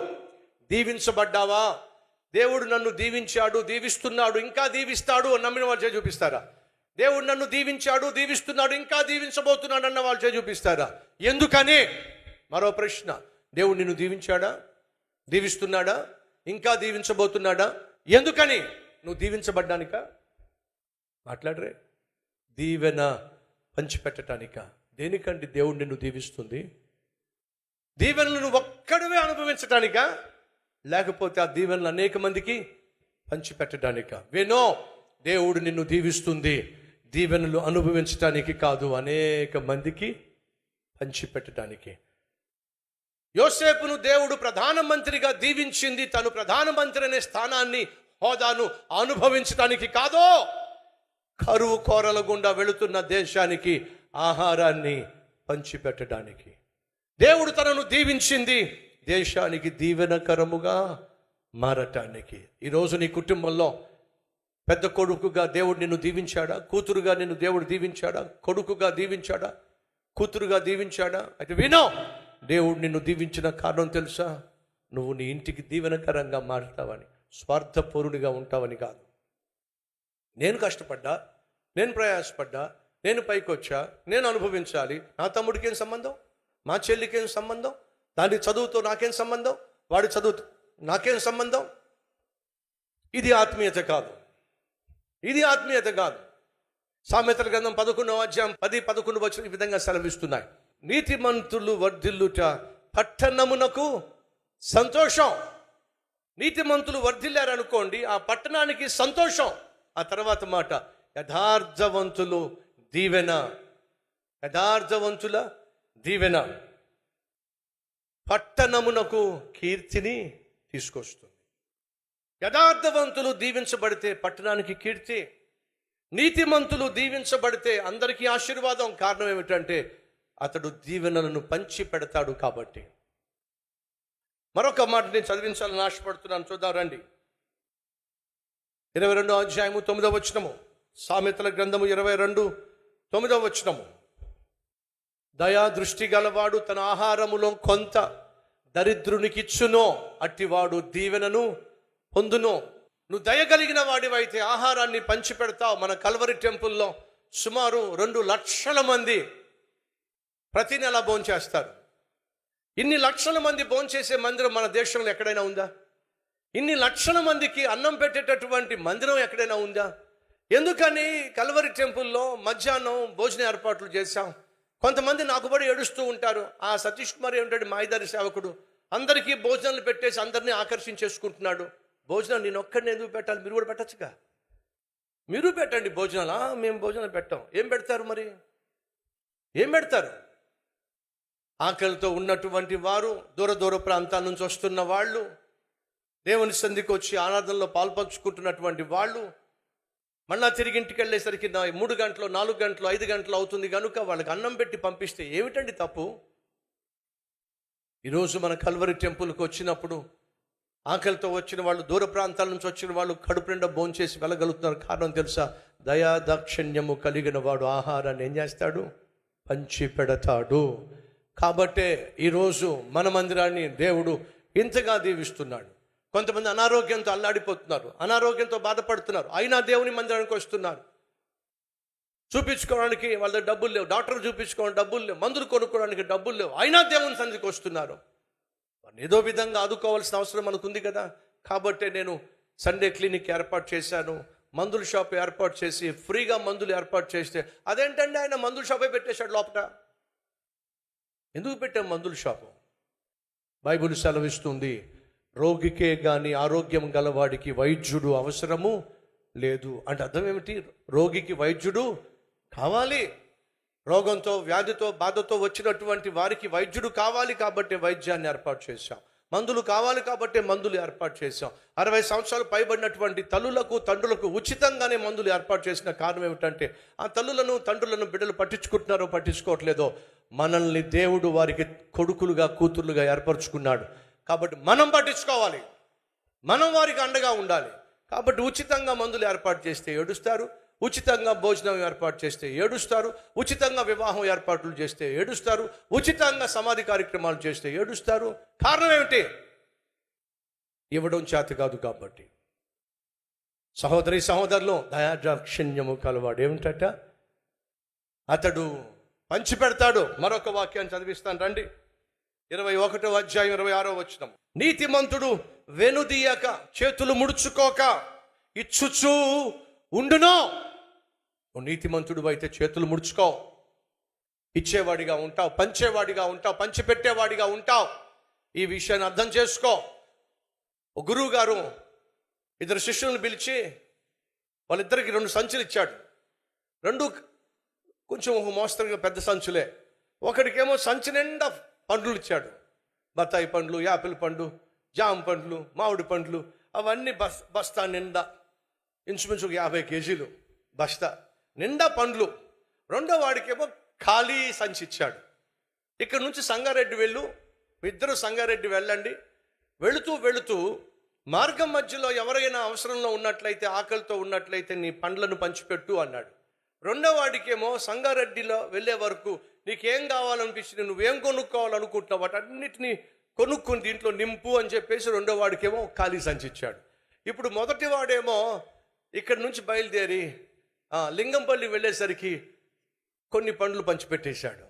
దీవించబడ్డావా? దేవుడు నన్ను దీవించాడు, దీవిస్తున్నాడు, ఇంకా దీవిస్తాడు అని నమ్మిన వాళ్ళు చేయి చూపిస్తారా? దేవుడు నన్ను దీవించాడు, దీవిస్తున్నాడు, ఇంకా దీవించబోతున్నాడు అన్న వాళ్ళు చేయి చూపిస్తారా? ఎందుకని? మరో ప్రశ్న, దేవుడు నిన్ను దీవించాడా, దీవిస్తున్నాడా, ఇంకా దీవించబోతున్నాడా? ఎందుకని? నువ్వు దీవించబడ్డానిక? మాట్లాడరే. దీవెన పంచిపెట్టడానిక? దేనికండి దేవుడు నిన్ను దీవిస్తుంది? దీవెనలు నువ్వు ఒక్కడివే అనుభవించడానిక, లేకపోతే ఆ దీవెనలు అనేక మందికి పంచిపెట్టడానిక? వినో, దేవుడు నిన్ను దీవిస్తుంది దీవెనలు అనుభవించడానికి కాదు, అనేక మందికి పంచిపెట్టడానికి. యోసేపును దేవుడు ప్రధానమంత్రిగా దీవించింది తను ప్రధానమంత్రి అనే స్థానాన్ని, హోదాను అనుభవించడానికి కాదో, కరువు కోరల గుండా వెళుతున్న దేశానికి ఆహారాన్ని పంచిపెట్టడానికి. దేవుడు తనను దీవించింది దేశానికి దీవెనకరముగా మారటానికి. ఈరోజు నీ కుటుంబంలో పెద్ద కొడుకుగా దేవుడు నిన్ను దీవించాడా? కూతురుగా నిన్ను దేవుడు దీవించాడా? కొడుకుగా దీవించాడా? కూతురుగా దీవించాడా? అయితే వినో, దేవుడు నిన్ను దీవించిన కారణం తెలుసా? నువ్వు నీ ఇంటికి దీవెనకరంగా మారుతావని, స్వార్థపరునిగా ఉంటావని కాదు. నేను కష్టపడ్డా, నేను ప్రయాసపడ్డా, నేను పైకొచ్చా, నేను అనుభవించాలి. నా తమ్ముడికి ఏం సంబంధం? మా చెల్లికి ఏం సంబంధం? దాని చదువుతో నాకేం సంబంధం? వాడి చదువుతో నాకేం సంబంధం? ఇది ఆత్మీయత కాదు. ఇది ఆత్మీయత కాదు. సామెతల గ్రంథం 11వ అధ్యాయం 10-11 వచనం ఈ విధంగా సెలవిస్తున్నాయి. నీతిమంతులు వర్ధిల్లుట పట్టణమునకు సంతోషం. నీతిమంతులు వర్ధిల్లారనుకోండి, ఆ పట్టణానికి సంతోషం. ఆ తర్వాత మాట, యథార్థవంతులు దీవెన. యథార్థవంతుల దీవెన పట్టణమునకు కీర్తిని తీసుకొస్తుంది. యథార్థవంతులు దీవించబడితే పట్టణానికి కీర్తి. నీతిమంతులు దీవించబడితే అందరికీ ఆశీర్వాదం. కారణం ఏమిటంటే అతడు దీవెనలను పంచి పెడతాడు కాబట్టి. మరొక మాట నేను చదివించాలని ఆశపడుతున్నాను, చూద్దాం రండి. 22వ అధ్యాయము 9వ వచనము. సామెతల గ్రంథము 22:9వ వచనము. దయా దృష్టి గలవాడు తన ఆహారములో కొంత దరిద్రునికిచ్చునో, అట్టివాడు దీవెనను పొందును. నువ్వు దయగలిగిన వాడివైతే ఆహారాన్ని పంచి పెడతావు. మన కల్వరి టెంపుల్లో సుమారు 2 లక్షల మంది ప్రతి నెల భోంచేస్తారు. ఇన్ని లక్షల మంది భోంచేసే మందిరం మన దేశంలో ఎక్కడైనా ఉందా? ఇన్ని లక్షల మందికి అన్నం పెట్టేటటువంటి మందిరం ఎక్కడైనా ఉందా? ఎందుకని కల్వరి టెంపుల్లో మధ్యాహ్నం భోజన ఏర్పాట్లు చేశాం. కొంతమంది నాకుబడి ఏడుస్తూ ఉంటారు. ఆ సతీష్ కుమార్ ఏమిటాడు, మాయిదారి సేవకుడు, అందరికీ భోజనాలు పెట్టేసి అందరినీ ఆకర్షించేసుకుంటున్నాడు. భోజనాలు నేను ఒక్కడిని ఎందుకు పెట్టాలి? మీరు కూడా పెట్టచ్చుగా, మీరు పెట్టండి భోజనాలు. మేము భోజనాలు పెట్టాం. ఏం పెడతారు మరి? ఏం పెడతారు? ఆకలితో ఉన్నటువంటి వారు, దూర దూర ప్రాంతాల నుంచి వస్తున్న వాళ్ళు, దేవుని సంధికి వచ్చి ఆరాధనలో పాల్పంచుకుంటున్నటువంటి వాళ్ళు మళ్ళా తిరిగి ఇంటికి వెళ్ళేసరికి 3 గంటలు, 4 గంటలు, 5 గంటలు అవుతుంది కనుక వాళ్ళకి అన్నం పెట్టి పంపిస్తే ఏమిటండి తప్పు? ఈరోజు మన కల్వరి టెంపుల్కి వచ్చినప్పుడు ఆకలితో వచ్చిన వాళ్ళు, దూర ప్రాంతాల నుంచి వచ్చిన వాళ్ళు కడుపు నిండా భోంచేసి వెళ్ళగలుగుతున్నారు. కారణం తెలుసా? దయా దాక్షిణ్యము కలిగిన వాడు ఆహారాన్ని ఏం చేస్తాడు? పంచి పెడతాడు. కాబట్టే ఈరోజు మన మందిరాన్ని దేవుడు ఇంతగా దీవిస్తున్నాడు. కొంతమంది అనారోగ్యంతో అల్లాడిపోతున్నారు, అనారోగ్యంతో బాధపడుతున్నారు, అయినా దేవుని మందిరానికి వస్తున్నారు. చూపించుకోవడానికి వాళ్ళ డబ్బులు లేవు, డాక్టర్ చూపించుకోవడానికి డబ్బులు లేవు, మందులు కొనుక్కోవడానికి డబ్బులు లేవు, అయినా దేవుని సన్నిధికి వస్తున్నారు. ఏదో విధంగా ఆదుకోవాల్సిన అవసరం మనకుంది కదా. కాబట్టే నేను సండే క్లినిక్ ఏర్పాటు చేశాను, మందుల షాప్ ఏర్పాటు చేసి ఫ్రీగా మందులు ఏర్పాటు చేస్తే, అదేంటండి ఆయన మందుల షాపే పెట్టేశాడు లోపల. ఎందుకు పెట్టాం మందుల షాపు? బైబిల్ సెలవిస్తుంది, రోగికే కానీ ఆరోగ్యం గలవాడికి వైద్యుడు అవసరము లేదు. అంటే అర్థం ఏమిటి? రోగికి వైద్యుడు కావాలి. రోగంతో, వ్యాధితో, బాధతో వచ్చినటువంటి వారికి వైద్యుడు కావాలి కాబట్టి వైద్యాన్ని ఏర్పాటు చేశాం. మందులు కావాలి కాబట్టి మందులు ఏర్పాటు చేశాం. 60 సంవత్సరాలు పైబడినటువంటి తల్లులకు, తండ్రులకు ఉచితంగానే మందులు ఏర్పాటు చేసిన కారణం ఏమిటంటే ఆ తల్లులను, తండ్రులను బిడ్డలు పట్టించుకుంటున్నారో పట్టించుకోవట్లేదో, మనల్ని దేవుడు వారికి కొడుకులుగా, కూతుర్లుగా ఏర్పరచుకున్నాడు. కాబట్టి మనం పట్టించుకోవాలి, మనం వారికి అండగా ఉండాలి. కాబట్టి ఉచితంగా మందులు ఏర్పాటు చేస్తే ఏడుస్తారు, ఉచితంగా భోజనం ఏర్పాటు చేస్తే ఏడుస్తారు, ఉచితంగా వివాహం ఏర్పాట్లు చేస్తే ఏడుస్తారు, ఉచితంగా సమాధి కార్యక్రమాలు చేస్తే ఏడుస్తారు. కారణం ఏమిటి? ఇవ్వడం చేత కాదు కాబట్టి. సహోదరి సహోదరులు, దయాదాక్షిణ్యము కలవాడు ఏమిటట? అతడు పంచి పెడతాడు. మరొక వాక్యాన్ని చదివిస్తాను రండి. 21వ అధ్యాయం 26వ వచనం. నీతిమంతుడు వెనుదీయక, చేతులు ముడుచుకోక ఇచ్చుచూ ఉండునో. నువ్వు నీతిమంతుడు అయితే చేతులు ముడుచుకో, ఇచ్చేవాడిగా ఉంటావు, పంచేవాడిగా ఉంటావు, పంచిపెట్టేవాడిగా ఉంటావు. ఈ విషయాన్ని అర్థం చేసుకో. ఒక గురువు గారు 2 శిష్యులను పిలిచి వాళ్ళిద్దరికి 2 సంచులు ఇచ్చాడు. 2 కొంచెం ఒక మోస్తరుగా పెద్ద సంచులే. ఒకడికేమో సంచి నిండా పండ్లు ఇచ్చాడు. బత్తాయి పండ్లు, యాపిల్ పండ్లు, జామ పండ్లు, మామిడి పండ్లు, అవన్నీ బస్తా నిండా, ఇంచుమించు 50 కేజీలు బస్తా నిండా పండ్లు. రెండో వాడికేమో ఖాళీ సంచి ఇచ్చాడు. ఇక్కడ నుంచి సంగారెడ్డి వెళ్ళు, ఇద్దరు సంగారెడ్డి వెళ్ళండి, వెళుతూ మార్గం మధ్యలో ఎవరైనా అవసరంలో ఉన్నట్లయితే, ఆకలితో ఉన్నట్లయితే నీ పండ్లను పంచిపెట్టు అన్నాడు. రెండో వాడికేమో సంగారెడ్డిలో వెళ్ళే వరకు నీకేం కావాలనిపించింది, నువ్వేం కొనుక్కోవాలనుకుంటున్నావు వాటన్నిటినీ కొనుక్కుని దీంట్లో నింపు అని చెప్పేసి రెండో వాడికేమో ఖాళీ సంచి ఇచ్చాడు. ఇప్పుడు మొదటి వాడేమో ఇక్కడి నుంచి బయలుదేరి లింగంపల్లి వెళ్ళేసరికి కొన్ని పండ్లు పంచిపెట్టేశాడు.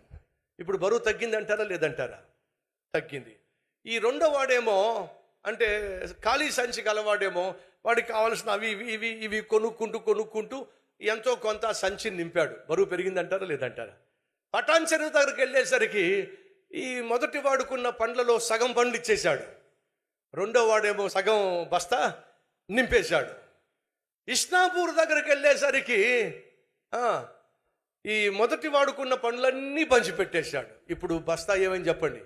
ఇప్పుడు బరువు తగ్గిందంటారా లేదంటారా? తగ్గింది. ఈ రెండో వాడేమో అంటే ఖాళీ సంచి గలవాడేమో వాడికి కావాల్సిన అవి ఇవి కొనుక్కుంటూ ఎంతో కొంత సంచిని నింపాడు. బరువు పెరిగిందంటారా లేదంటారా? పటాన్ చెరువు దగ్గరికి వెళ్ళేసరికి ఈ మొదటి వాడుకున్న పండ్లలో సగం పండ్లు ఇచ్చేశాడు. రెండో వాడేమో సగం బస్తా నింపేశాడు. ఇస్నాపూర్ దగ్గరికి వెళ్ళేసరికి ఈ మొదటి వాడుకున్న పండ్లన్నీ పంచిపెట్టేశాడు. ఇప్పుడు బస్తా ఏమని చెప్పండి,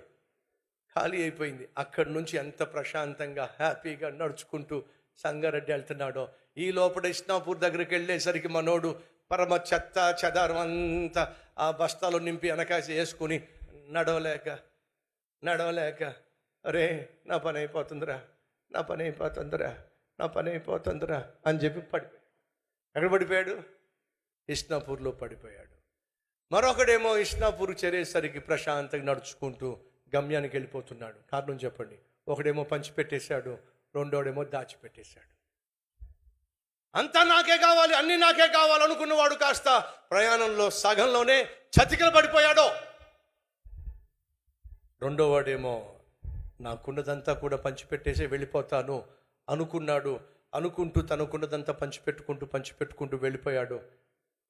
ఖాళీ అయిపోయింది. అక్కడి నుంచి ఎంత ప్రశాంతంగా హ్యాపీగా నడుచుకుంటూ సంగారెడ్డి వెళ్తున్నాడో, ఈ లోపల ఇస్నాపూర్ దగ్గరికి వెళ్ళేసరికి మనోడు పరమ చెత్త చెదారం అంతా ఆ బస్తాలో నింపి వెనకాసి వేసుకుని నడవలేక అరే నా పని అయిపోతుందిరా అని చెప్పి పడిపోయాడు. ఎక్కడ పడిపోయాడు? ఇస్నాపూర్లో పడిపోయాడు. మరొకడేమో ఇస్నాపూర్ చేరేసరికి ప్రశాంతంగా నడుచుకుంటూ గమ్యానికి వెళ్ళిపోతున్నాడు. కారణం చెప్పండి. ఒకడేమో పంచిపెట్టేశాడు, రెండోడేమో దాచిపెట్టేశాడు. అంతా నాకే కావాలి, అన్నీ నాకే కావాలనుకున్నవాడు కాస్త ప్రయాణంలో సగంలోనే చతికిల పడిపోయాడో. రెండో వాడేమో నాకున్నదంతా కూడా వెళ్ళిపోతాను అనుకుంటూ తనకున్నదంతా పంచిపెట్టుకుంటూ వెళ్ళిపోయాడు.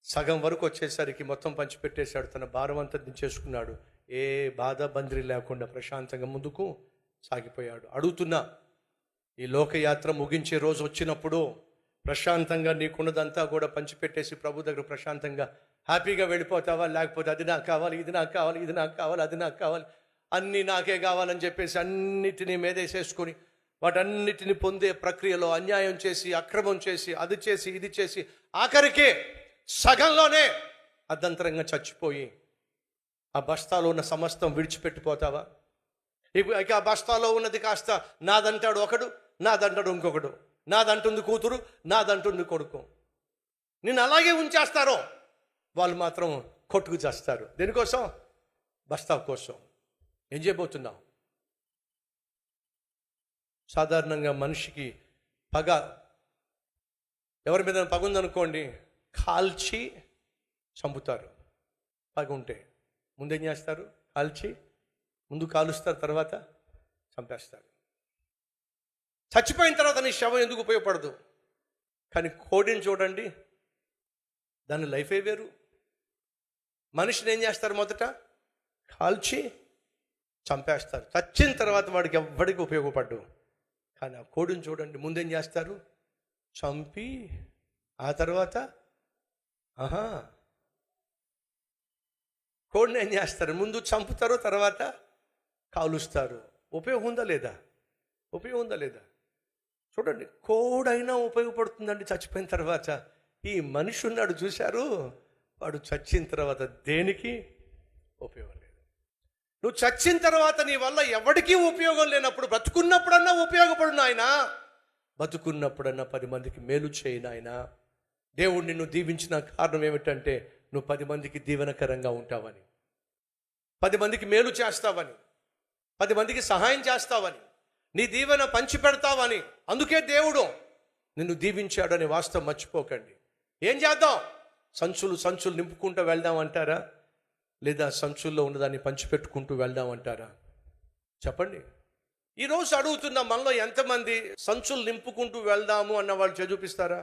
సగం వరకు వచ్చేసరికి మొత్తం పంచిపెట్టేశాడు. తన భారం అంతా దించేసుకున్నాడు. ఏ బాధ బందిరి లేకుండా ప్రశాంతంగా ముందుకు సాగిపోయాడు. అడుగుతున్నా, ఈ లోకయాత్ర ముగించే రోజు వచ్చినప్పుడు ప్రశాంతంగా నీకున్నదంతా కూడా పంచిపెట్టేసి ప్రభు దగ్గర ప్రశాంతంగా హ్యాపీగా వెళ్ళిపోతావా? లేకపోతే అది నాకు కావాలి, ఇది నాకు కావాలి, అది నాకు కావాలి, అన్నీ నాకే కావాలని చెప్పేసి అన్నిటినీ మేదేసేసుకొని వాటన్నిటిని పొందే ప్రక్రియలో అన్యాయం చేసి, అక్రమం చేసి, అది చేసి, ఇది చేసి ఆఖరికే సగంలోనే అర్ధంతరంగా చచ్చిపోయి ఆ బస్తాలో ఉన్న సమస్తం విడిచిపెట్టిపోతావా? ఇక ఆ బస్తాలో ఉన్నది కాస్త నాదంటాడు ఒకడు, నాదంటాడు ఇంకొకడు, నాదంటుంది కూతురు, నాదంటుంది కొడుకు. నిన్ను అలాగే ఉంచేస్తారో వాళ్ళు మాత్రం కొట్టుకు చేస్తారు. దేనికోసం? బస్తా కోసం. ఏం చేయబోతున్నావు? సాధారణంగా మనిషికి పగ, ఎవరి మీద పగ ఉందనుకోండి, కాల్చి చంపుతారు. పగ ఉంటే ముందేం చేస్తారు? ముందు కాలుస్తారు, తర్వాత చంపేస్తారు. చచ్చిపోయిన తర్వాత నీ శవం ఎందుకు ఉపయోగపడదు? కానీ కోడిని చూడండి, దాని లైఫే వేరు. మనిషిని ఏం చేస్తారు? మొదట కాల్చి చంపేస్తారు. చచ్చిన తర్వాత వాడికి ఎవ్వడికి ఉపయోగపడ్డు. కానీ ఆ కోడిని చూడండి, ముందేం చేస్తారు? చంపి ఆ తర్వాత కోడిని ఏం చేస్తారు? ముందు చంపుతారు, తర్వాత కాలుస్తారు. ఉపయోగం ఉందా లేదా? చూడండి, కోడైనా ఉపయోగపడుతుందండి చచ్చిపోయిన తర్వాత. ఈ మనిషి ఉన్నాడు చూశారు, వాడు చచ్చిన తర్వాత దేనికి ఉపయోగం లేదు. నువ్వు చచ్చిన తర్వాత నీ వల్ల ఎవరికీ ఉపయోగం లేనప్పుడు బ్రతుకున్నప్పుడన్నా ఉపయోగపడు నాయనా. బతుకున్నప్పుడన్నా 10 మందికి మేలు చేయి నాయనా. దేవుడు నిన్ను దీవించిన కారణం ఏమిటంటే నువ్వు 10 మందికి దీవెనకరంగా ఉంటావని, 10 మందికి మేలు చేస్తావని, 10 మందికి సహాయం చేస్తావని, నీ దీవెన పంచి పెడతావని. అందుకే దేవుడు నిన్ను దీవించాడని వాస్తవం మర్చిపోకండి. ఏం చేద్దాం? సంచులు నింపుకుంటూ వెళ్దామంటారా? లేదా సంచుల్లో ఉన్నదాన్ని పంచిపెట్టుకుంటూ వెళ్దామంటారా? చెప్పండి. ఈరోజు అడుగుతున్న మనలో ఎంతమంది సంచులు నింపుకుంటూ వెళ్దాము అన్నవాళ్ళు చూపిస్తారా?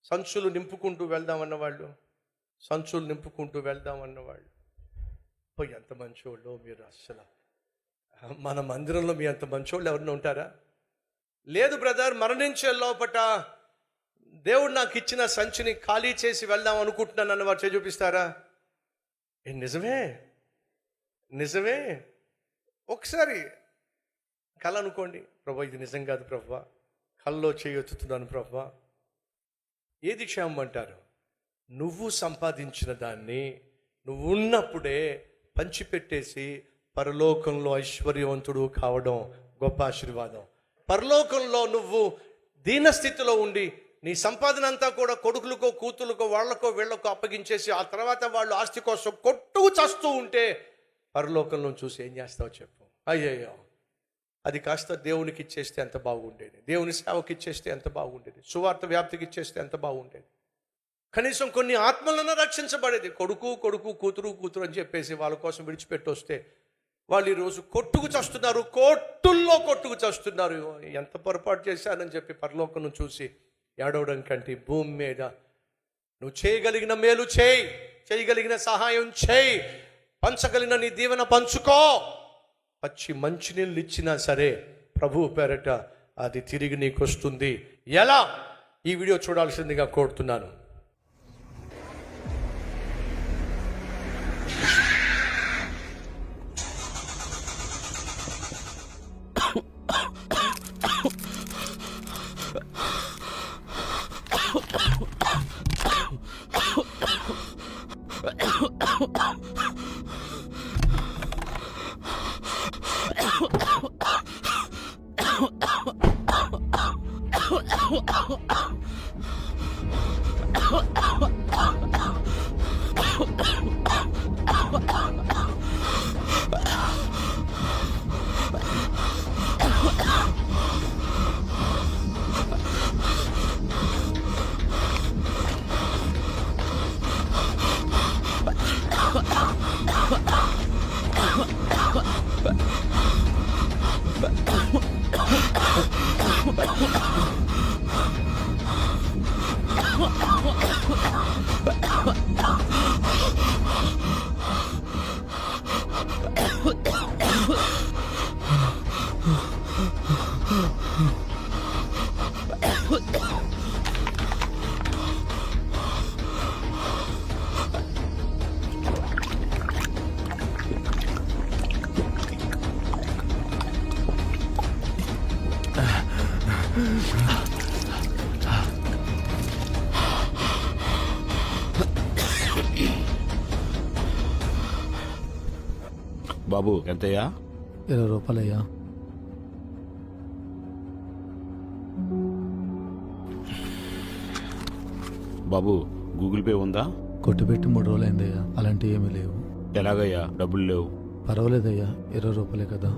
సంచులు నింపుకుంటూ వెళ్దాం అన్నవాళ్ళు ఎంత మంచోళ్ళు మీరు! అస్సలు మన మందిరంలో మీ అంత మంచోళ్ళు ఎవరైనా ఉంటారా? లేదు బ్రదర్, మరణించే లోపట దేవుడు నాకు ఇచ్చిన సంచిని ఖాళీ చేసి వెళ్దాం అనుకుంటున్నాను అన్నవారు చూపిస్తారా? నిజమే, నిజమే. ఒకసారి కళ అనుకోండి, ప్రభా ఇది నిజం కాదు ప్రభా, కళ్ళలో చేయొత్తుతున్నాను ప్రభా. ఏది క్షేమం అంటారు? నువ్వు సంపాదించిన దాన్ని నువ్వు ఉన్నప్పుడే పంచిపెట్టేసి పరలోకంలో ఐశ్వర్యవంతుడు కావడం గొప్ప ఆశీర్వాదం. పరలోకంలో నువ్వు దీనస్థితిలో ఉండి నీ సంపాదన అంతా కూడా కొడుకులకో కూతురుకో వాళ్ళకో వీళ్ళకో అప్పగించేసి ఆ తర్వాత వాళ్ళు ఆస్తి కోసం కొట్టుకు చస్తూ ఉంటే పరలోకంలో చూసి ఏం చేస్తావు చెప్పు? అయ్యయ్యో, అది కాస్త దేవునికి ఇచ్చేస్తే ఎంత బాగుండేది, దేవుని సేవకి ఇచ్చేస్తే ఎంత బాగుండేది, సువార్త వ్యాప్తికి ఇచ్చేస్తే ఎంత బాగుండేది, కనీసం కొన్ని ఆత్మలను రక్షించబడేది. కొడుకు కొడుకు కూతురు కూతురు అని చెప్పేసి వాళ్ళ కోసం విడిచిపెట్టి వస్తే వాళ్ళు ఈరోజు కొట్టుకు చస్తున్నారు, కోట్టుల్లో కొట్టుకు చస్తున్నారు. ఎంత పొరపాటు చేశానని చెప్పి పరలోకం చూసి ఏడవడం కంటే భూమి మీద నువ్వు చేయగలిగిన మేలు చేయి, చేయగలిగిన సహాయం చేయి, పంచగలిగిన నీ దీవెన పంచుకో. పచ్చి మంచినీళ్ళు ఇచ్చినా సరే ప్రభువు పేరట అది తిరిగి నీకు వస్తుంది. ఎలా? ఈ వీడియో చూడాల్సిందిగా కోరుతున్నాను. బాబు ఎంతయ్యా? 20 రూపాయలయ్యా. బాబు గూగుల్ పే ఉందా? కొట్టుపెట్టి 3 రోజులైందయ్యా, అలాంటివి ఏమీ లేవు. ఎలాగయ్యా? డబ్బులు లేవు. పర్వాలేదయ్యా, 20 రూపాయలే కదా.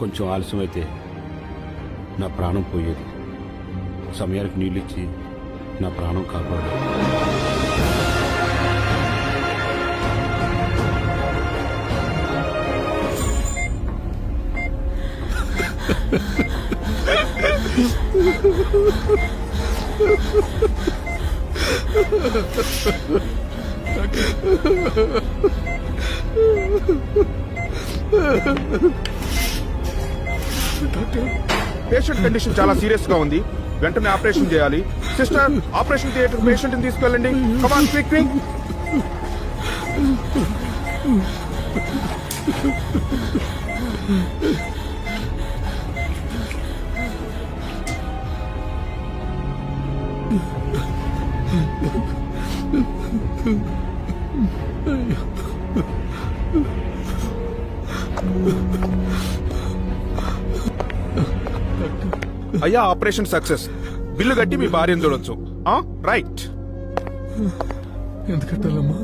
కొంచెం ఆలస్యం అయితే నా ప్రాణం పోయేది. సమయానికి నీళ్ళు ఇచ్చి నా ప్రాణం కాపాడు. పేషెంట్ కండిషన్ చాలా సీరియస్ గా ఉంది, వెంటనే ఆపరేషన్ చేయాలి. సిస్టర్, ఆపరేషన్ థియేటర్ పేషెంట్ ని తీసుకెళ్ళండి. Come on quick quick. అయ్యా, ఆపరేషన్ సక్సెస్. బిల్లు కట్టి మీ భార్యను చూడొచ్చు. రైట్. ఎంత కట్టాలమ్మా?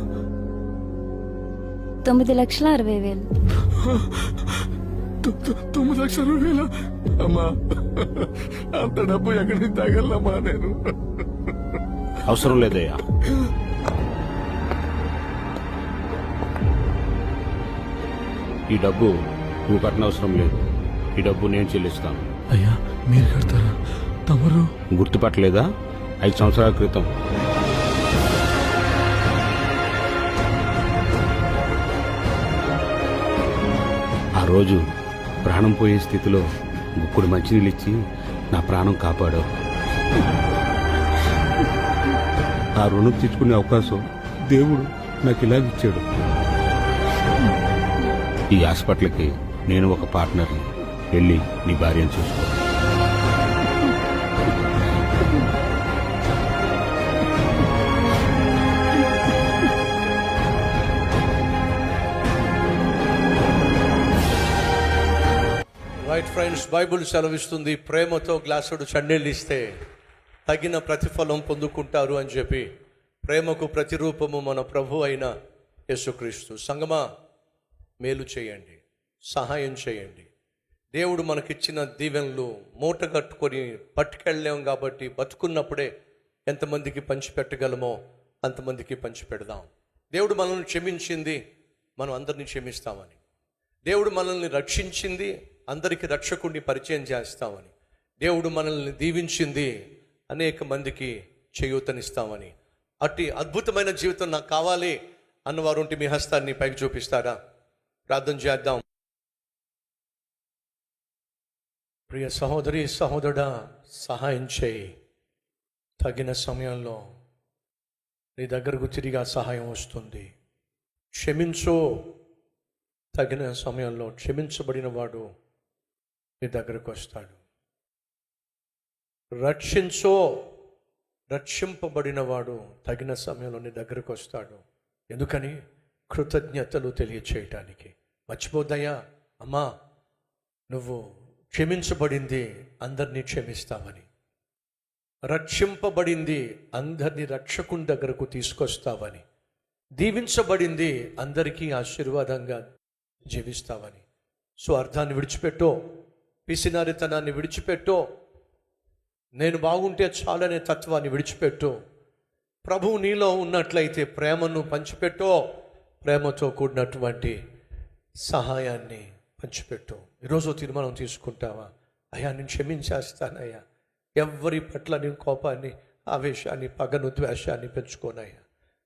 9,60,000. 9,60,000? అమ్మా, అంత డబ్బు ఎక్కడి నుంచి తగలమ్మా నేను? అవసరం లేదయ్యా. ఈ డబ్బు నువ్వు కట్టనవసరం లేదు. ఈ డబ్బు నేను చెల్లిస్తాను. అయ్యా, మీరు కడతారా? తమరు గుర్తుపట్టలేదా? 5 సంవత్సరాల క్రితం ఆ రోజు ప్రాణం పోయే స్థితిలో గుక్కుడు మంచినీళ్ళు ఇచ్చి నా ప్రాణం కాపాడావు. ఆ రుణం తెచ్చుకునే అవకాశం దేవుడు నాకు ఇలాగిచ్చాడు. ఈ హాస్పిటల్కి నేను ఒక పార్ట్నర్ని. వెళ్ళి నీ భార్యను చూసుకో. రైట్ ఫ్రెండ్స్, బైబుల్ సెలవిస్తుంది ప్రేమతో గ్లాసుడు చన్నీళ్ళు ఇస్తే తగిన ప్రతిఫలం పొందుకుంటారు అని చెప్పి. ప్రేమకు ప్రతిరూపము మన ప్రభు అయిన యేసుక్రీస్తు. సంగమా, మేలు చేయండి, సహాయం చేయండి. దేవుడు మనకిచ్చిన దీవెనలు మూట కట్టుకొని పట్టుకెళ్ళలేం కాబట్టి బతుకున్నప్పుడే ఎంతమందికి పంచిపెట్టగలమో అంతమందికి పంచిపెడదాం. దేవుడు మనల్ని క్షమించింది, మనం అందరినీ క్షమిస్తామని. దేవుడు మనల్ని రక్షించింది, అందరికీ రక్షకుడిని పరిచయం చేస్తామని. దేవుడు మనల్ని దీవించింది, అనేక మందికి చేయూతనిస్తామని. అట్టి అద్భుతమైన జీవితం నాకు కావాలి అన్నవారు ఉంటే మీ హస్తాన్ని పైకి చూపిస్తారా? ప్రార్థన చేద్దాం. ప్రియ సహోదరి సహోదరుడా, సహాయం చేయి. తగిన సమయంలో నీ దగ్గరకు తిరిగి ఆ సహాయం వస్తుంది. క్షమించు. తగిన సమయంలో క్షమించబడిన వాడు నీ దగ్గరకు వస్తాడు. రక్షించో. రక్షింపబడిన వాడు తగిన సమయంలో నీ దగ్గరకు వస్తాడు. ఎందుకని? కృతజ్ఞతలు తెలియచేయటానికి. మర్చిపోద్దయ్యా, అమ్మా, నువ్వు క్షమించబడింది అందరినీ క్షమిస్తావని, రక్షింపబడింది అందరినీ రక్షకుని దగ్గరకు తీసుకొస్తావని, దీవించబడింది అందరికీ ఆశీర్వాదంగా జీవిస్తావని. స్వార్థాన్ని విడిచిపెట్టో, పిసినారితనాన్ని విడిచిపెట్టో, నేను బాగుంటే చాలనే తత్వాన్ని విడిచిపెట్టు. ప్రభువు నీలో ఉన్నట్లయితే ప్రేమను పంచిపెట్టో, ప్రేమతో కూడినటువంటి సహాయాన్ని పంచిపెట్టు. ఈరోజు తీర్మానం తీసుకుంటావా? అయ్యా, నేను క్షమించేస్తానయ్యా. ఎవరి పట్ల నేను కోపాన్ని, ఆవేశాన్ని, పగను, ద్వేషాన్ని పెంచుకోనయ్యా.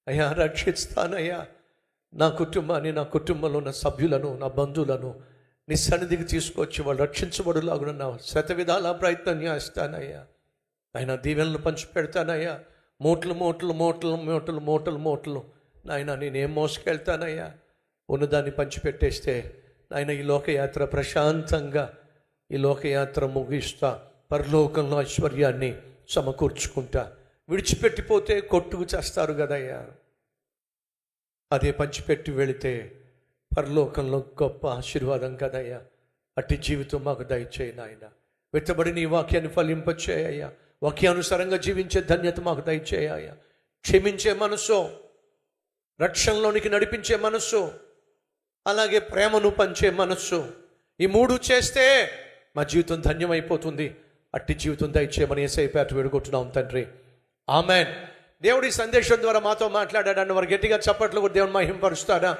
అయ్యా, రక్షిస్తానయ్యా. నా కుటుంబాన్ని, నా కుటుంబంలో ఉన్న సభ్యులను, నా బంధువులను నీ సన్నిధికి తీసుకొచ్చి వాళ్ళు రక్షించబడులాగున నా శత విధాల ప్రయత్నం చేస్తానయ్యా. ఆయన దీవెనలు పంచిపెడతానయ్యా. మూటలు మూటలు మూటలు మూటలు మూటలు మూటలు నాయన నేనేం మోసుకెళ్తానయ్యా. ఉన్నదాన్ని పంచిపెట్టేస్తే నాయన ఈ లోకయాత్ర ప్రశాంతంగా, ఈ లోకయాత్ర ముగిస్తా, పరలోకంలో ఐశ్వర్యాన్ని సమకూర్చుకుంటా. విడిచిపెట్టిపోతే కొట్టుకు చేస్తారు కదయ్యా. అదే పంచిపెట్టి వెళితే పరలోకంలో గొప్ప ఆశీర్వాదం కదయ్యా. అట్టి జీవితం మాకు దయచేయి నాయన. వెత్తబడి నీ వాక్యాన్ని ఫలింపచేయ్యా. వాక్యానుసారంగా జీవించే ధన్యత మాకు దయచేయ్యా. క్షమించే మనసు, రక్షణలోనికి నడిపించే మనస్సు, అలాగే ప్రేమను పంచే మనస్సు, ఈ మూడు చేస్తే మా జీవితం ధన్యమైపోతుంది. అట్టి జీవితం దయచేయమని యేసయ్య పేరట వేడుకుంటున్నాం తండ్రి. ఆమెన్. దేవుడి సందేశం ద్వారా మాతో మాట్లాడాడన్న వారు గట్టిగా చప్పట్లు కూడా దేవుని మహిమపరుస్తాడా?